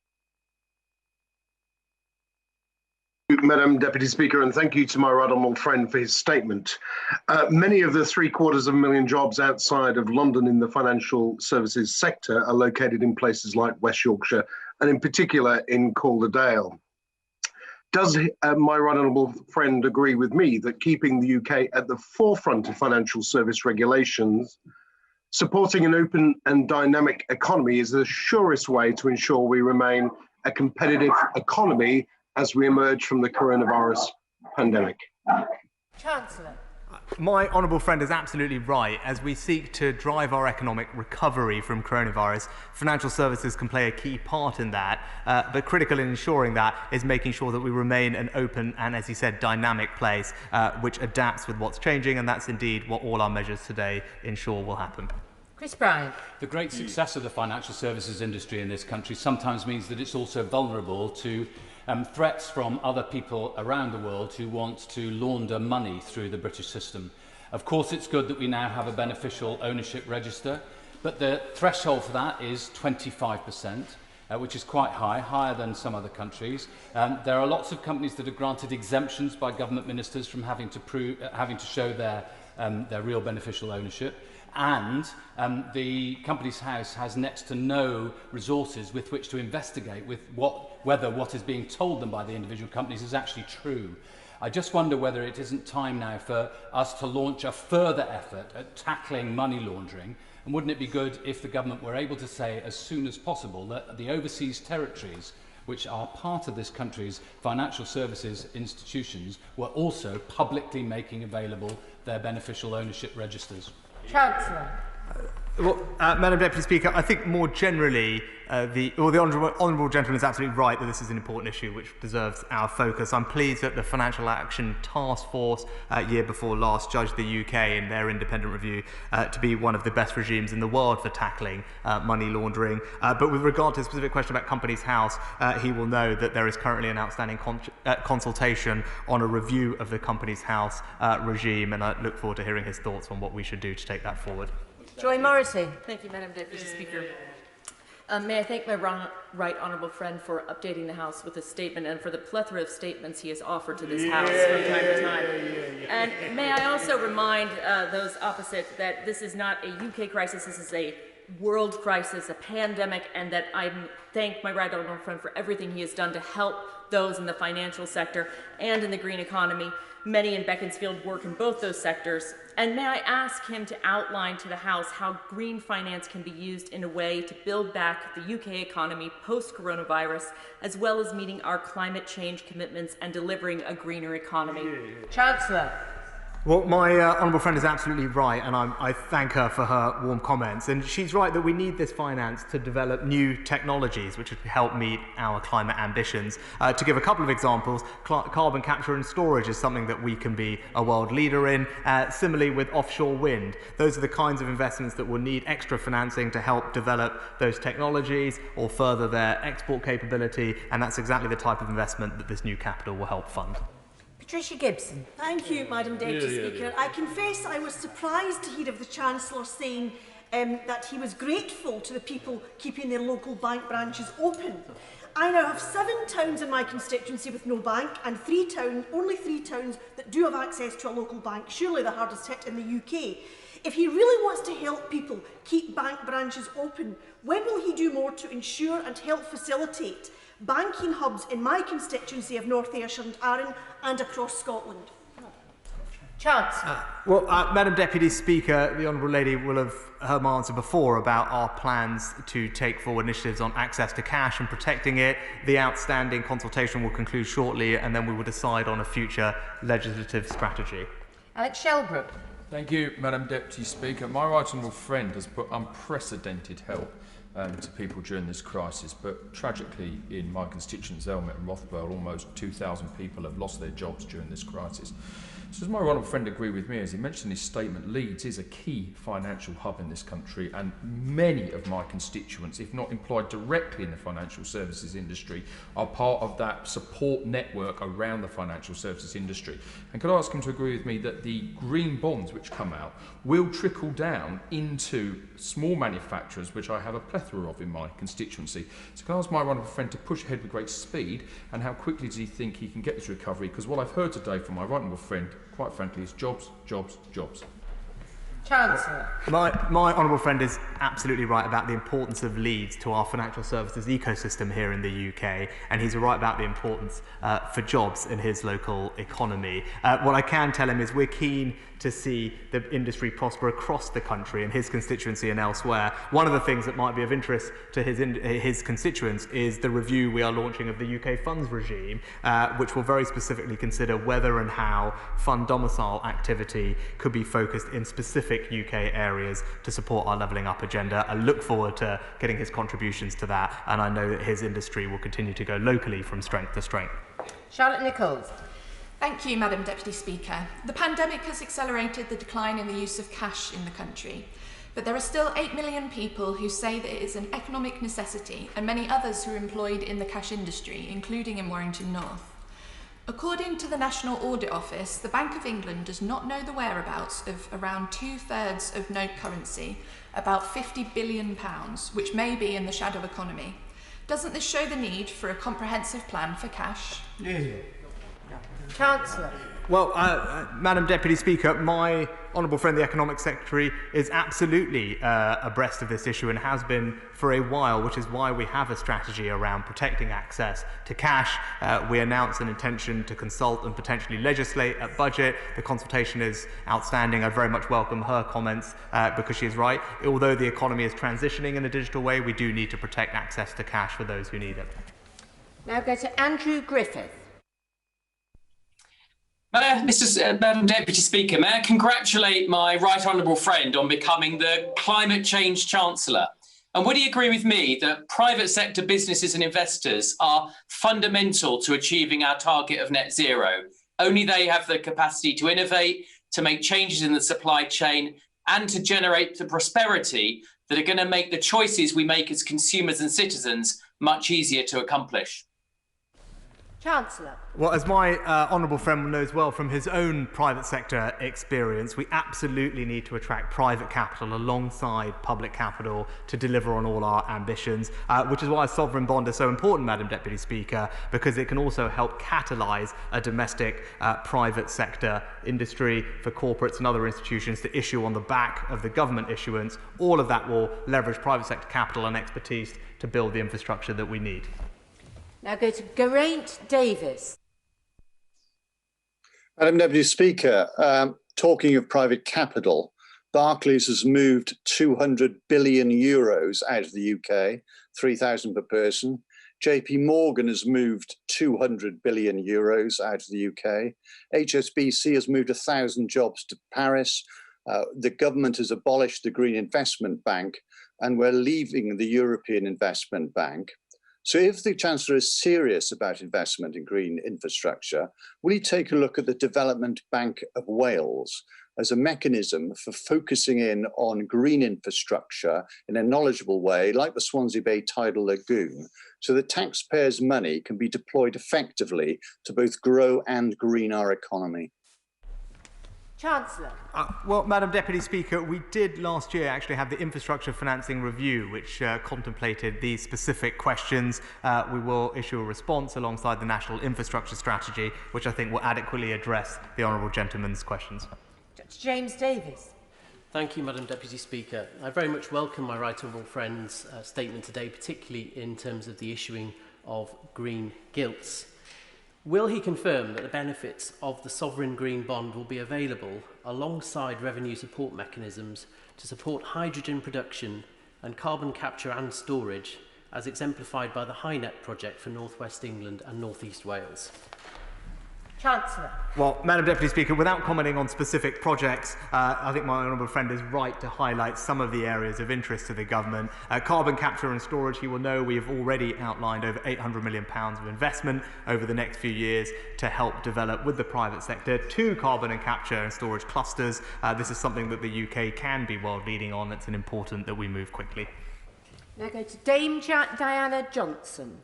Madam Deputy Speaker, and thank you to my right honourable friend for his statement. Many of the 750,000 jobs outside of London in the financial services sector are located in places like West Yorkshire and in particular in Calderdale. Does my right honourable friend agree with me that keeping the UK at the forefront of financial service regulations Supporting an open and dynamic economy is the surest way to ensure we remain a competitive economy as we emerge from the coronavirus pandemic. Chancellor. My honourable friend is absolutely right. As we seek to drive our economic recovery from coronavirus, financial services can play a key part in that. But critical in ensuring that is making sure that we remain an open and, as he said, dynamic place which adapts with what's changing, and that's indeed what all our measures today ensure will happen. Chris Bryant. The great success of the financial services industry in this country sometimes means that it's also vulnerable to threats from other people around the world who want to launder money through the British system. Of course, it's good that we now have a beneficial ownership register, but the threshold for that is 25%, which is quite high, higher than some other countries. There are lots of companies that are granted exemptions by government ministers from having to show their real beneficial ownership. And the Companies House has next to no resources with which to investigate whether what is being told them by the individual companies is actually true. I just wonder whether it isn't time now for us to launch a further effort at tackling money laundering, and wouldn't it be good if the government were able to say as soon as possible that the overseas territories, which are part of this country's financial services institutions, were also publicly making available their beneficial ownership registers? Chancellor. Well, Madam Deputy Speaker, I think more generally, the honourable gentleman is absolutely right that this is an important issue which deserves our focus. I'm pleased that the Financial Action Task Force year before last judged the UK in their independent review to be one of the best regimes in the world for tackling money laundering. But with regard to the specific question about Companies House, he will know that there is currently an outstanding consultation on a review of the Companies House regime, and I look forward to hearing his thoughts on what we should do to take that forward. Joy Morrissey. Thank you, Madam Deputy Speaker. May I thank my right honourable friend for updating the House with a statement and for the plethora of statements he has offered to this House from time to time. And may I also remind those opposite that this is not a UK crisis, this is a world crisis, a pandemic, and that I thank my right honourable friend for everything he has done to help those in the financial sector and in the green economy. Many in Beaconsfield work in both those sectors. And may I ask him to outline to the House how green finance can be used in a way to build back the UK economy post-coronavirus, as well as meeting our climate change commitments and delivering a greener economy? Chancellor. Well, my honourable friend is absolutely right, and I thank her for her warm comments. And she's right that we need this finance to develop new technologies which would help meet our climate ambitions. To give a couple of examples, carbon capture and storage is something that we can be a world leader in. Similarly with offshore wind, those are the kinds of investments that will need extra financing to help develop those technologies or further their export capability, and that's exactly the type of investment that this new capital will help fund. Patricia Gibson. Thank you, Madam Deputy Speaker. I confess I was surprised to hear of the Chancellor saying that he was grateful to the people keeping their local bank branches open. I now have 7 towns in my constituency with no bank and only 3 towns that do have access to a local bank, surely the hardest hit in the UK. If he really wants to help people keep bank branches open, when will he do more to ensure and help facilitate banking hubs in my constituency of North Ayrshire and Arran and across Scotland? Chancellor. Madam Deputy Speaker, the Honourable Lady will have heard my answer before about our plans to take forward initiatives on access to cash and protecting it. The outstanding consultation will conclude shortly, and then we will decide on a future legislative strategy. Alex Shelbrook. Thank you, Madam Deputy Speaker. My right honourable friend has put unprecedented help to people during this crisis, but tragically in my constituents Elmet and Rothwell, almost 2,000 people have lost their jobs during this crisis. So does my honourable friend agree with me? As he mentioned in his statement, Leeds is a key financial hub in this country, and many of my constituents, if not employed directly in the financial services industry, are part of that support network around the financial services industry. And could I ask him to agree with me that the green bonds which come out will trickle down into small manufacturers, which I have a plethora of in my constituency? So can I ask my honourable friend to push ahead with great speed, and how quickly does he think he can get this recovery? Because what I've heard today from my right honourable friend, quite frankly, is jobs, jobs, jobs. Chancellor. My honourable friend is absolutely right about the importance of Leeds to our financial services ecosystem here in the UK, and he's right about the importance for jobs in his local economy. What I can tell him is we're keen to see the industry prosper across the country in his constituency and elsewhere. One of the things that might be of interest to his constituents is the review we are launching of the UK funds regime, which will very specifically consider whether and how fund domicile activity could be focused in specific UK areas to support our levelling up agenda. I look forward to getting his contributions to that, and I know that his industry will continue to go locally from strength to strength. Charlotte Nichols. Thank you, Madam Deputy Speaker. The pandemic has accelerated the decline in the use of cash in the country, but there are still 8 million people who say that it is an economic necessity, and many others who are employed in the cash industry, including in Warrington North. According to the National Audit Office, the Bank of England does not know the whereabouts of around 2/3 of note currency, about £50 billion, which may be in the shadow economy. Doesn't this show the need for a comprehensive plan for cash? Chancellor. Well, Madam Deputy Speaker, my honourable friend, the Economic Secretary, is absolutely abreast of this issue and has been for a while, which is why we have a strategy around protecting access to cash. We announced an intention to consult and potentially legislate at budget. The consultation is outstanding. I very much welcome her comments because she is right. Although the economy is transitioning in a digital way, we do need to protect access to cash for those who need it. Now go to Andrew Griffith. Madam Deputy Speaker, may I congratulate my right honourable friend on becoming the Climate Change Chancellor? And would he agree with me that private sector businesses and investors are fundamental to achieving our target of net zero? Only they have the capacity to innovate, to make changes in the supply chain, and to generate the prosperity that are going to make the choices we make as consumers and citizens much easier to accomplish. Chancellor. Well, as my honourable friend knows well from his own private sector experience, we absolutely need to attract private capital alongside public capital to deliver on all our ambitions, which is why a sovereign bond is so important, Madam Deputy Speaker, because it can also help catalyse a domestic private sector industry for corporates and other institutions to issue on the back of the government issuance. All of that will leverage private sector capital and expertise to build the infrastructure that we need. Now go to Geraint Davis. Madam Deputy Speaker, talking of private capital, Barclays has moved 200 billion euros out of the UK, 3,000 per person. JP Morgan has moved 200 billion euros out of the UK. HSBC has moved 1,000 jobs to Paris. The government has abolished the Green Investment Bank, and we're leaving the European Investment Bank. So if the Chancellor is serious about investment in green infrastructure, will he take a look at the Development Bank of Wales as a mechanism for focusing in on green infrastructure in a knowledgeable way, like the Swansea Bay Tidal Lagoon, so that taxpayers' money can be deployed effectively to both grow and green our economy? Chancellor. Well, Madam Deputy Speaker, we did last year actually have the infrastructure financing review, which contemplated these specific questions. We will issue a response alongside the National Infrastructure Strategy, which I think will adequately address the honourable gentleman's questions. James Davis. Thank you, Madam Deputy Speaker. I very much welcome my right honourable friend's statement today, particularly in terms of the issuing of green gilts. Will he confirm that the benefits of the sovereign green bond will be available alongside revenue support mechanisms to support hydrogen production and carbon capture and storage, as exemplified by the HyNet project for North West England and North East Wales? Chancellor. Well, Madam Deputy Speaker, without commenting on specific projects, I think my honourable friend is right to highlight some of the areas of interest to the government. Carbon capture and storage, he will know we have already outlined over £800 million of investment over the next few years to help develop with the private sector 2 carbon and capture and storage clusters. This is something that the UK can be world leading on. It's important that we move quickly. Now go to Dame Diana Johnson.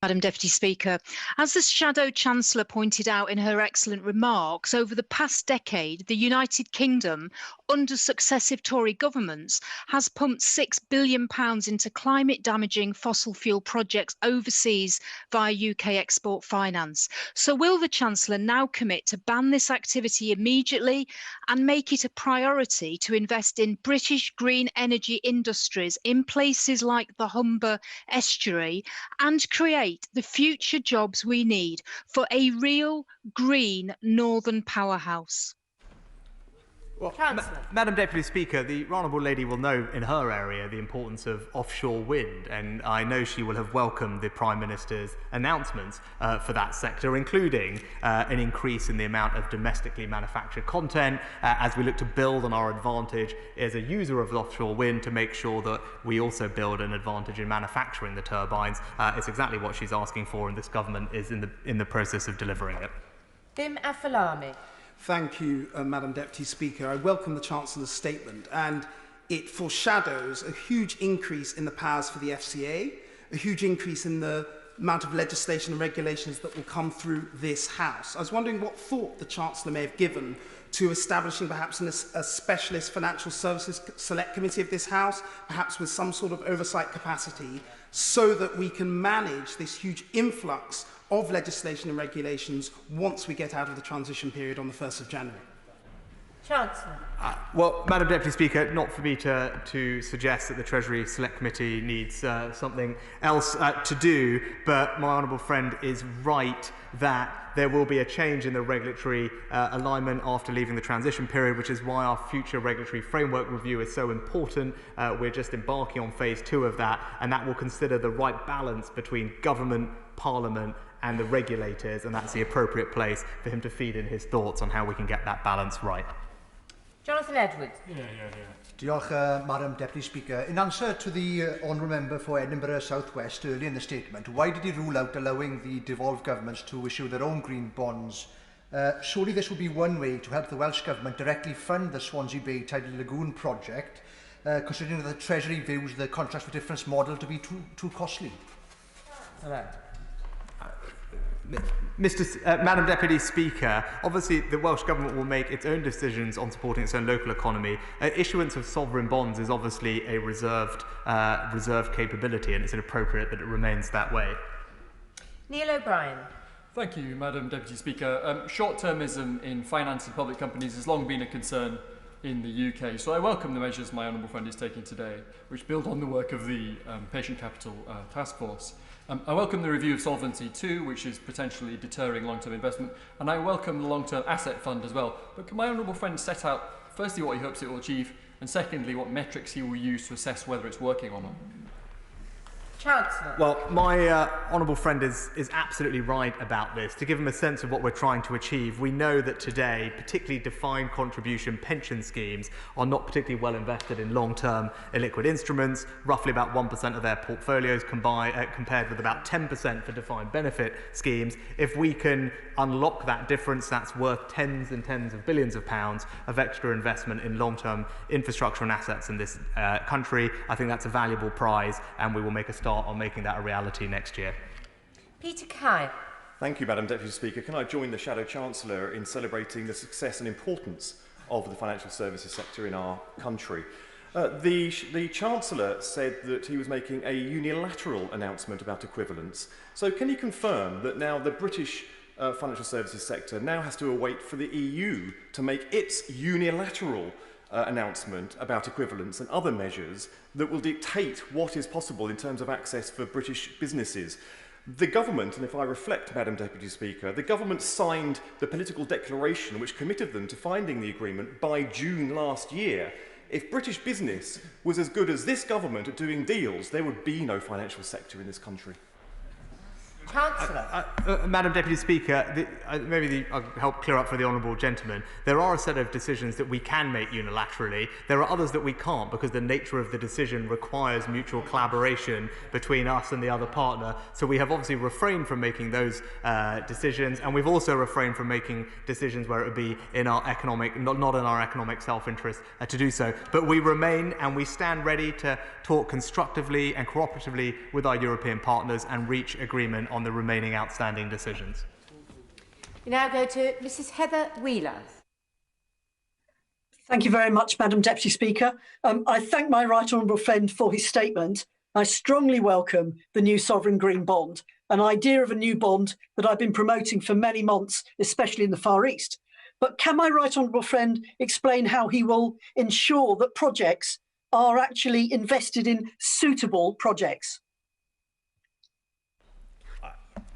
Madam Deputy Speaker, as the Shadow Chancellor pointed out in her excellent remarks, over the past decade, the United Kingdom, under successive Tory governments, has pumped £6 billion into climate-damaging fossil fuel projects overseas via UK export finance. So will the Chancellor now commit to ban this activity immediately and make it a priority to invest in British green energy industries in places like the Humber estuary and create the future jobs we need for a real green northern powerhouse? Well, Madam Deputy Speaker, the Honourable Lady will know in her area the importance of offshore wind, and I know she will have welcomed the Prime Minister's announcements for that sector, including an increase in the amount of domestically manufactured content as we look to build on our advantage as a user of offshore wind to make sure that we also build an advantage in manufacturing the turbines. It's exactly what she's asking for, and this government is in the process of delivering it. Bim Afalami. Thank you, Madam Deputy Speaker. I welcome the Chancellor's statement, and it foreshadows a huge increase in the powers for the FCA, a huge increase in the amount of legislation and regulations that will come through this House. I was wondering what thought the Chancellor may have given to establishing perhaps a specialist financial services select committee of this House, perhaps with some sort of oversight capacity, so that we can manage this huge influx of legislation and regulations once we get out of the transition period on the 1st of January. Chancellor. Well, Madam Deputy Speaker, not for me to suggest that the Treasury Select Committee needs something else to do, but my honourable friend is right that there will be a change in the regulatory alignment after leaving the transition period, which is why our future regulatory framework review is so important. We're just embarking on phase 2 of that, and that will consider the right balance between government, Parliament and the regulators, and that's the appropriate place for him to feed in his thoughts on how we can get that balance right. Jonathan Edwards. Diolch, Madam Deputy Speaker. In answer to the Honourable Member for Edinburgh South West earlier in the statement, why did he rule out allowing the devolved governments to issue their own green bonds? Surely this would be one way to help the Welsh Government directly fund the Swansea Bay Tidal Lagoon project, considering that the Treasury views the contracts for difference model to be too costly. Hello. Madam Deputy Speaker, obviously the Welsh Government will make its own decisions on supporting its own local economy. Issuance of sovereign bonds is obviously a reserved capability, and it's inappropriate that it remains that way. Neil O'Brien. Thank you, Madam Deputy Speaker. Short-termism in finance and public companies has long been a concern in the UK, so I welcome the measures my honourable friend is taking today, which build on the work of the Patient Capital Task Force. I welcome the review of Solvency II, which is potentially deterring long-term investment, and I welcome the long-term asset fund as well. But can my honourable friend set out, firstly, what he hopes it will achieve, and secondly, what metrics he will use to assess whether it's working or not? Chancellor. Well, my honourable friend is absolutely right about this. To give him a sense of what we're trying to achieve, we know that today, particularly defined contribution pension schemes are not particularly well invested in long-term illiquid instruments, roughly about 1% of their portfolios compared with about 10% for defined benefit schemes. If we can unlock that difference, that's worth tens and tens of billions of pounds of extra investment in long-term infrastructure and assets in this country. I think that's a valuable prize, and we will make a start on making that a reality next year. Peter Kye. Thank you, Madam Deputy Speaker. Can I join the Shadow Chancellor in celebrating the success and importance of the financial services sector in our country? The Chancellor said that he was making a unilateral announcement about equivalence. So can you confirm that now the British financial services sector now has to await for the EU to make its unilateral announcement about equivalence and other measures that will dictate what is possible in terms of access for British businesses? The government, and if I reflect, Madam Deputy Speaker, the government signed the political declaration which committed them to finding the agreement by June last year. If British business was as good as this government at doing deals, there would be no financial sector in this country. Chancellor. Madam Deputy Speaker, I'll help clear up for the honourable gentleman. There are a set of decisions that we can make unilaterally. There are others that we can't because the nature of the decision requires mutual collaboration between us and the other partner. So we have obviously refrained from making those decisions, and we've also refrained from making decisions where it would be in our economic, not in our economic self-interest to do so. But we remain and we stand ready to talk constructively and cooperatively with our European partners and reach agreement on the remaining outstanding decisions. We now go to Mrs. Heather Wheeler. Thank you very much, Madam Deputy Speaker. I thank my right honourable friend for his statement. I strongly welcome the new sovereign green bond, an idea of a new bond that I've been promoting for many months, especially in the Far East. But can my right honourable friend explain how he will ensure that projects are actually invested in suitable projects?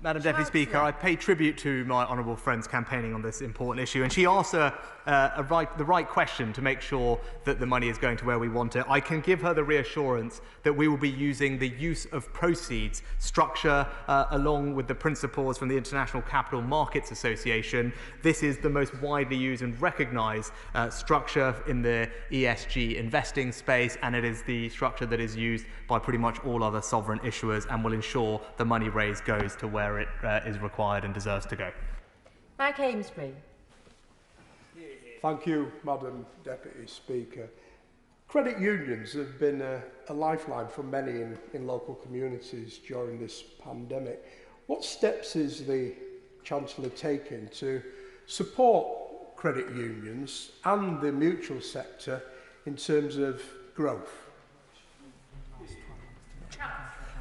Madam Deputy Speaker, I pay tribute to my honourable friend's campaigning on this important issue, and she asked the right question to make sure that the money is going to where we want it. I can give her the reassurance that we will be using the use of proceeds structure along with the principles from the International Capital Markets Association. This is the most widely used and recognised structure in the ESG investing space, and it is the structure that is used by pretty much all other sovereign issuers and will ensure the money raised goes to where it is required and deserves to go. Mike Amesbury. Thank you, Madam Deputy Speaker. Credit unions have been a lifeline for many in local communities during this pandemic. What steps is the Chancellor taking to support credit unions and the mutual sector in terms of growth?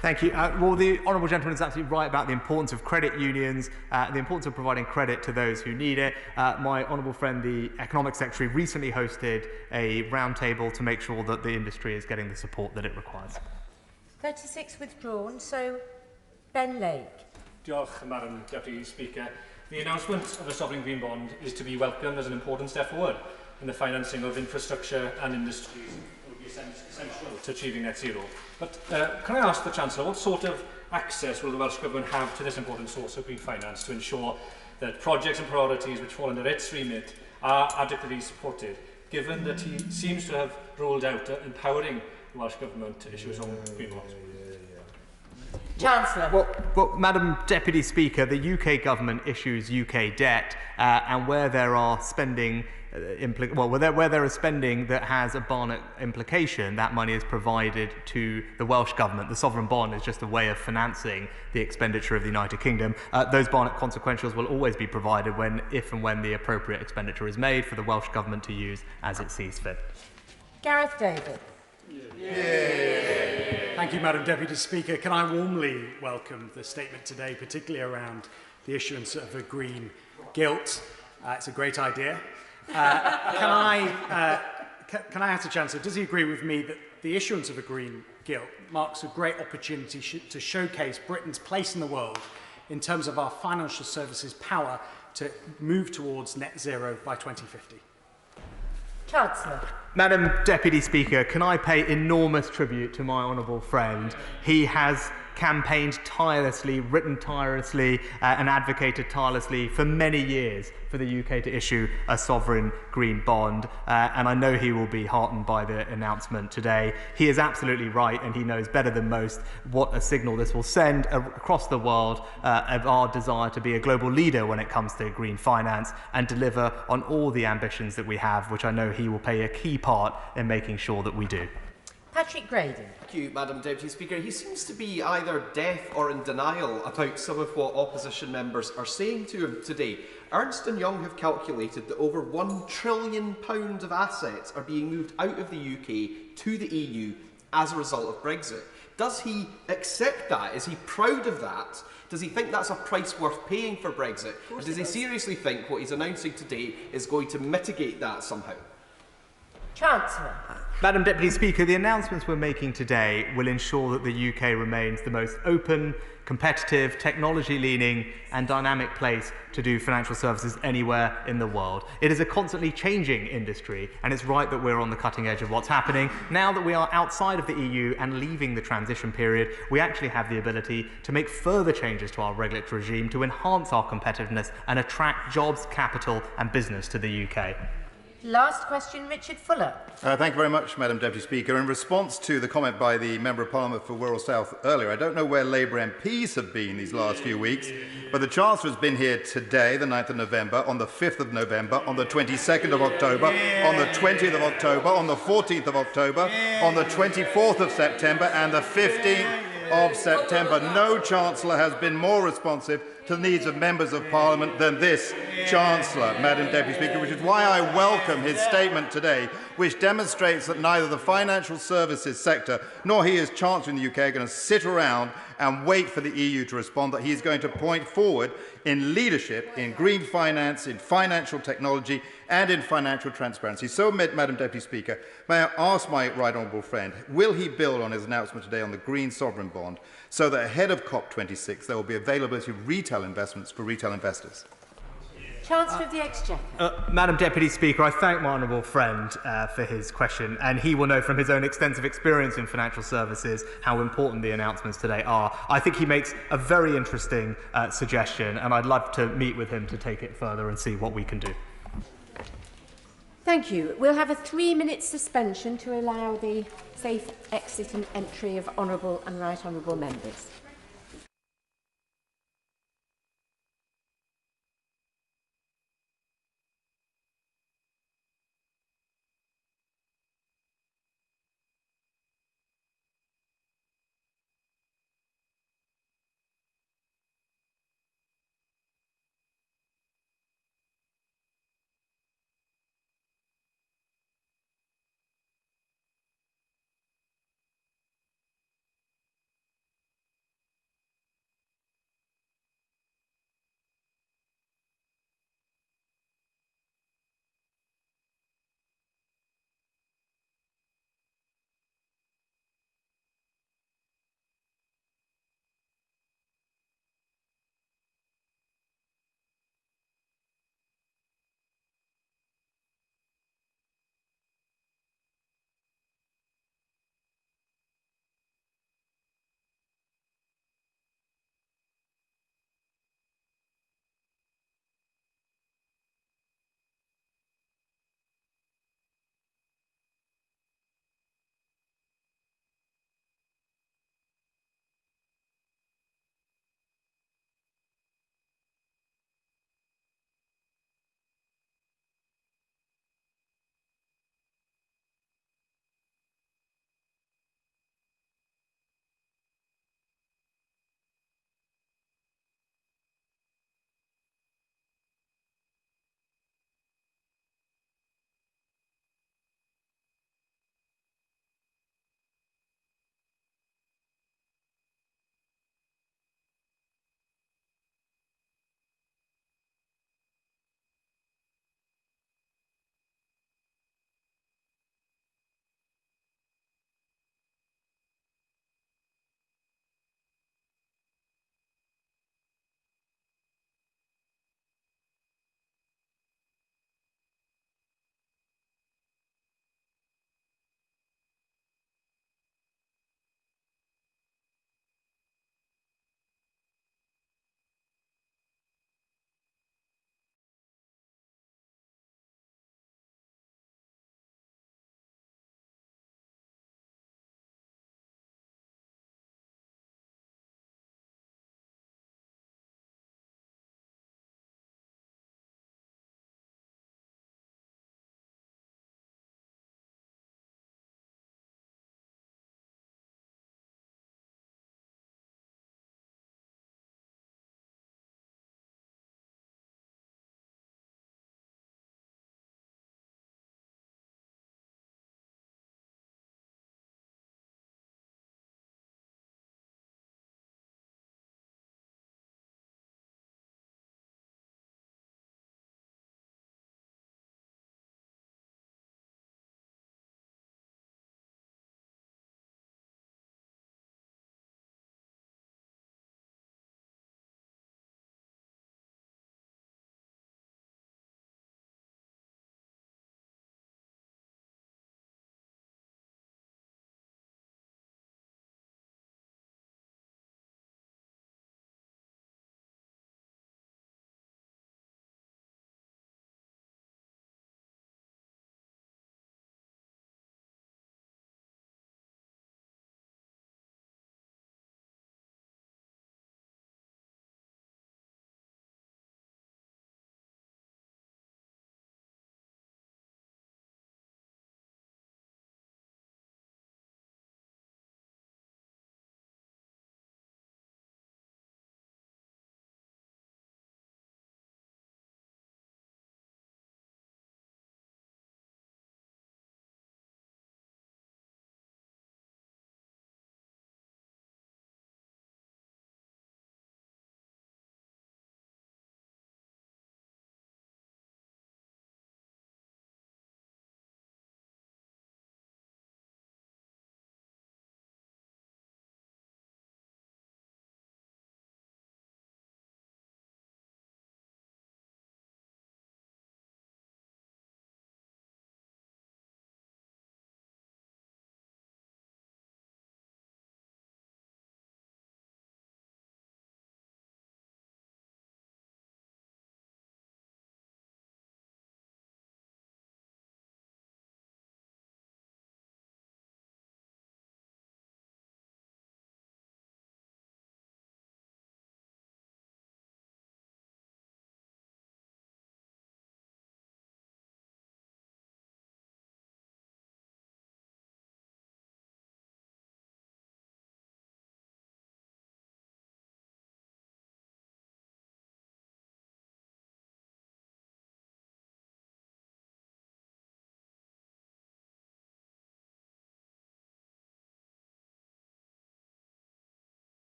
Thank you. Well, the honourable gentleman is absolutely right about the importance of credit unions, the importance of providing credit to those who need it. My honourable friend, the Economic Secretary, recently hosted a roundtable to make sure that the industry is getting the support that it requires. 36 withdrawn, so Ben Lake. Diolch, Madam Deputy Speaker. The announcement of a sovereign green bond is to be welcomed as an important step forward in the financing of infrastructure and industries that will be essential to achieving net zero. But can I ask the Chancellor, what sort of access will the Welsh Government have to this important source of green finance to ensure that projects and priorities which fall under its remit are adequately supported, given that he seems to have ruled out empowering the Welsh Government to issue its own green bonds? Chancellor. Well, Madam Deputy Speaker, the UK Government issues UK debt, and where there are spending where there is spending that has a Barnett implication, that money is provided to the Welsh Government. The sovereign bond is just a way of financing the expenditure of the United Kingdom. Those Barnett consequentials will always be provided if and when the appropriate expenditure is made for the Welsh Government to use as it sees fit. Gareth David. Thank you, Madam Deputy Speaker. Can I warmly welcome the statement today, particularly around the issuance of a green gilt. It's a great idea. Can I ask the Chancellor, does he agree with me that the issuance of a green gilt marks a great opportunity to showcase Britain's place in the world in terms of our financial services power to move towards net zero by 2050? Chancellor. Madam Deputy Speaker, can I pay enormous tribute to my honourable friend? He has campaigned tirelessly, written tirelessly, and advocated tirelessly for many years for the UK to issue a sovereign green bond, and I know he will be heartened by the announcement today. He is absolutely right, and he knows better than most what a signal this will send across the world of our desire to be a global leader when it comes to green finance and deliver on all the ambitions that we have, which I know he will play a key part in making sure that we do. Patrick Graydon. Thank you, Madam Deputy Speaker. He seems to be either deaf or in denial about some of what opposition members are saying to him today. Ernst & Young have calculated that over £1 trillion of assets are being moved out of the UK to the EU as a result of Brexit. Does he accept that? Is he proud of that? Does he think that's a price worth paying for Brexit? And does he seriously think what he's announcing today is going to mitigate that somehow? Chancellor. Madam Deputy Speaker, the announcements we're making today will ensure that the UK remains the most open, competitive, technology-leaning and dynamic place to do financial services anywhere in the world. It is a constantly changing industry, and it's right that we're on the cutting edge of what's happening. Now that we are outside of the EU and leaving the transition period, we actually have the ability to make further changes to our regulatory regime to enhance our competitiveness and attract jobs, capital and business to the UK. Last question, Richard Fuller. Thank you very much, Madam Deputy Speaker. In response to the comment by the Member of Parliament for Wirral South earlier, I don't know where Labour MPs have been these last few weeks, but the Chancellor has been here today, the 9th of November, on the 5th of November, on the 22nd of October, on the 20th of October, on the 14th of October, on the 24th of September and the 15th of September. No Chancellor has been more responsive to the needs of members of Parliament than this Chancellor, Madam Deputy Speaker, which is why I welcome his statement today, which demonstrates that neither the financial services sector nor he as Chancellor in the UK are going to sit around and wait for the EU to respond, that he is going to point forward in leadership, in green finance, in financial technology and in financial transparency. So, Madam Deputy Speaker, may I ask my right honourable friend, will he build on his announcement today on the green sovereign bond so that ahead of COP26 there will be availability of retail investments for retail investors? Chancellor of the Exchequer. Madam Deputy Speaker, I thank my honourable friend for his question, and he will know from his own extensive experience in financial services how important the announcements today are. I think he makes a very interesting suggestion, and I'd love to meet with him to take it further and see what we can do. Thank you. We'll have a 3-minute suspension to allow the safe exit and entry of honourable and right honourable members.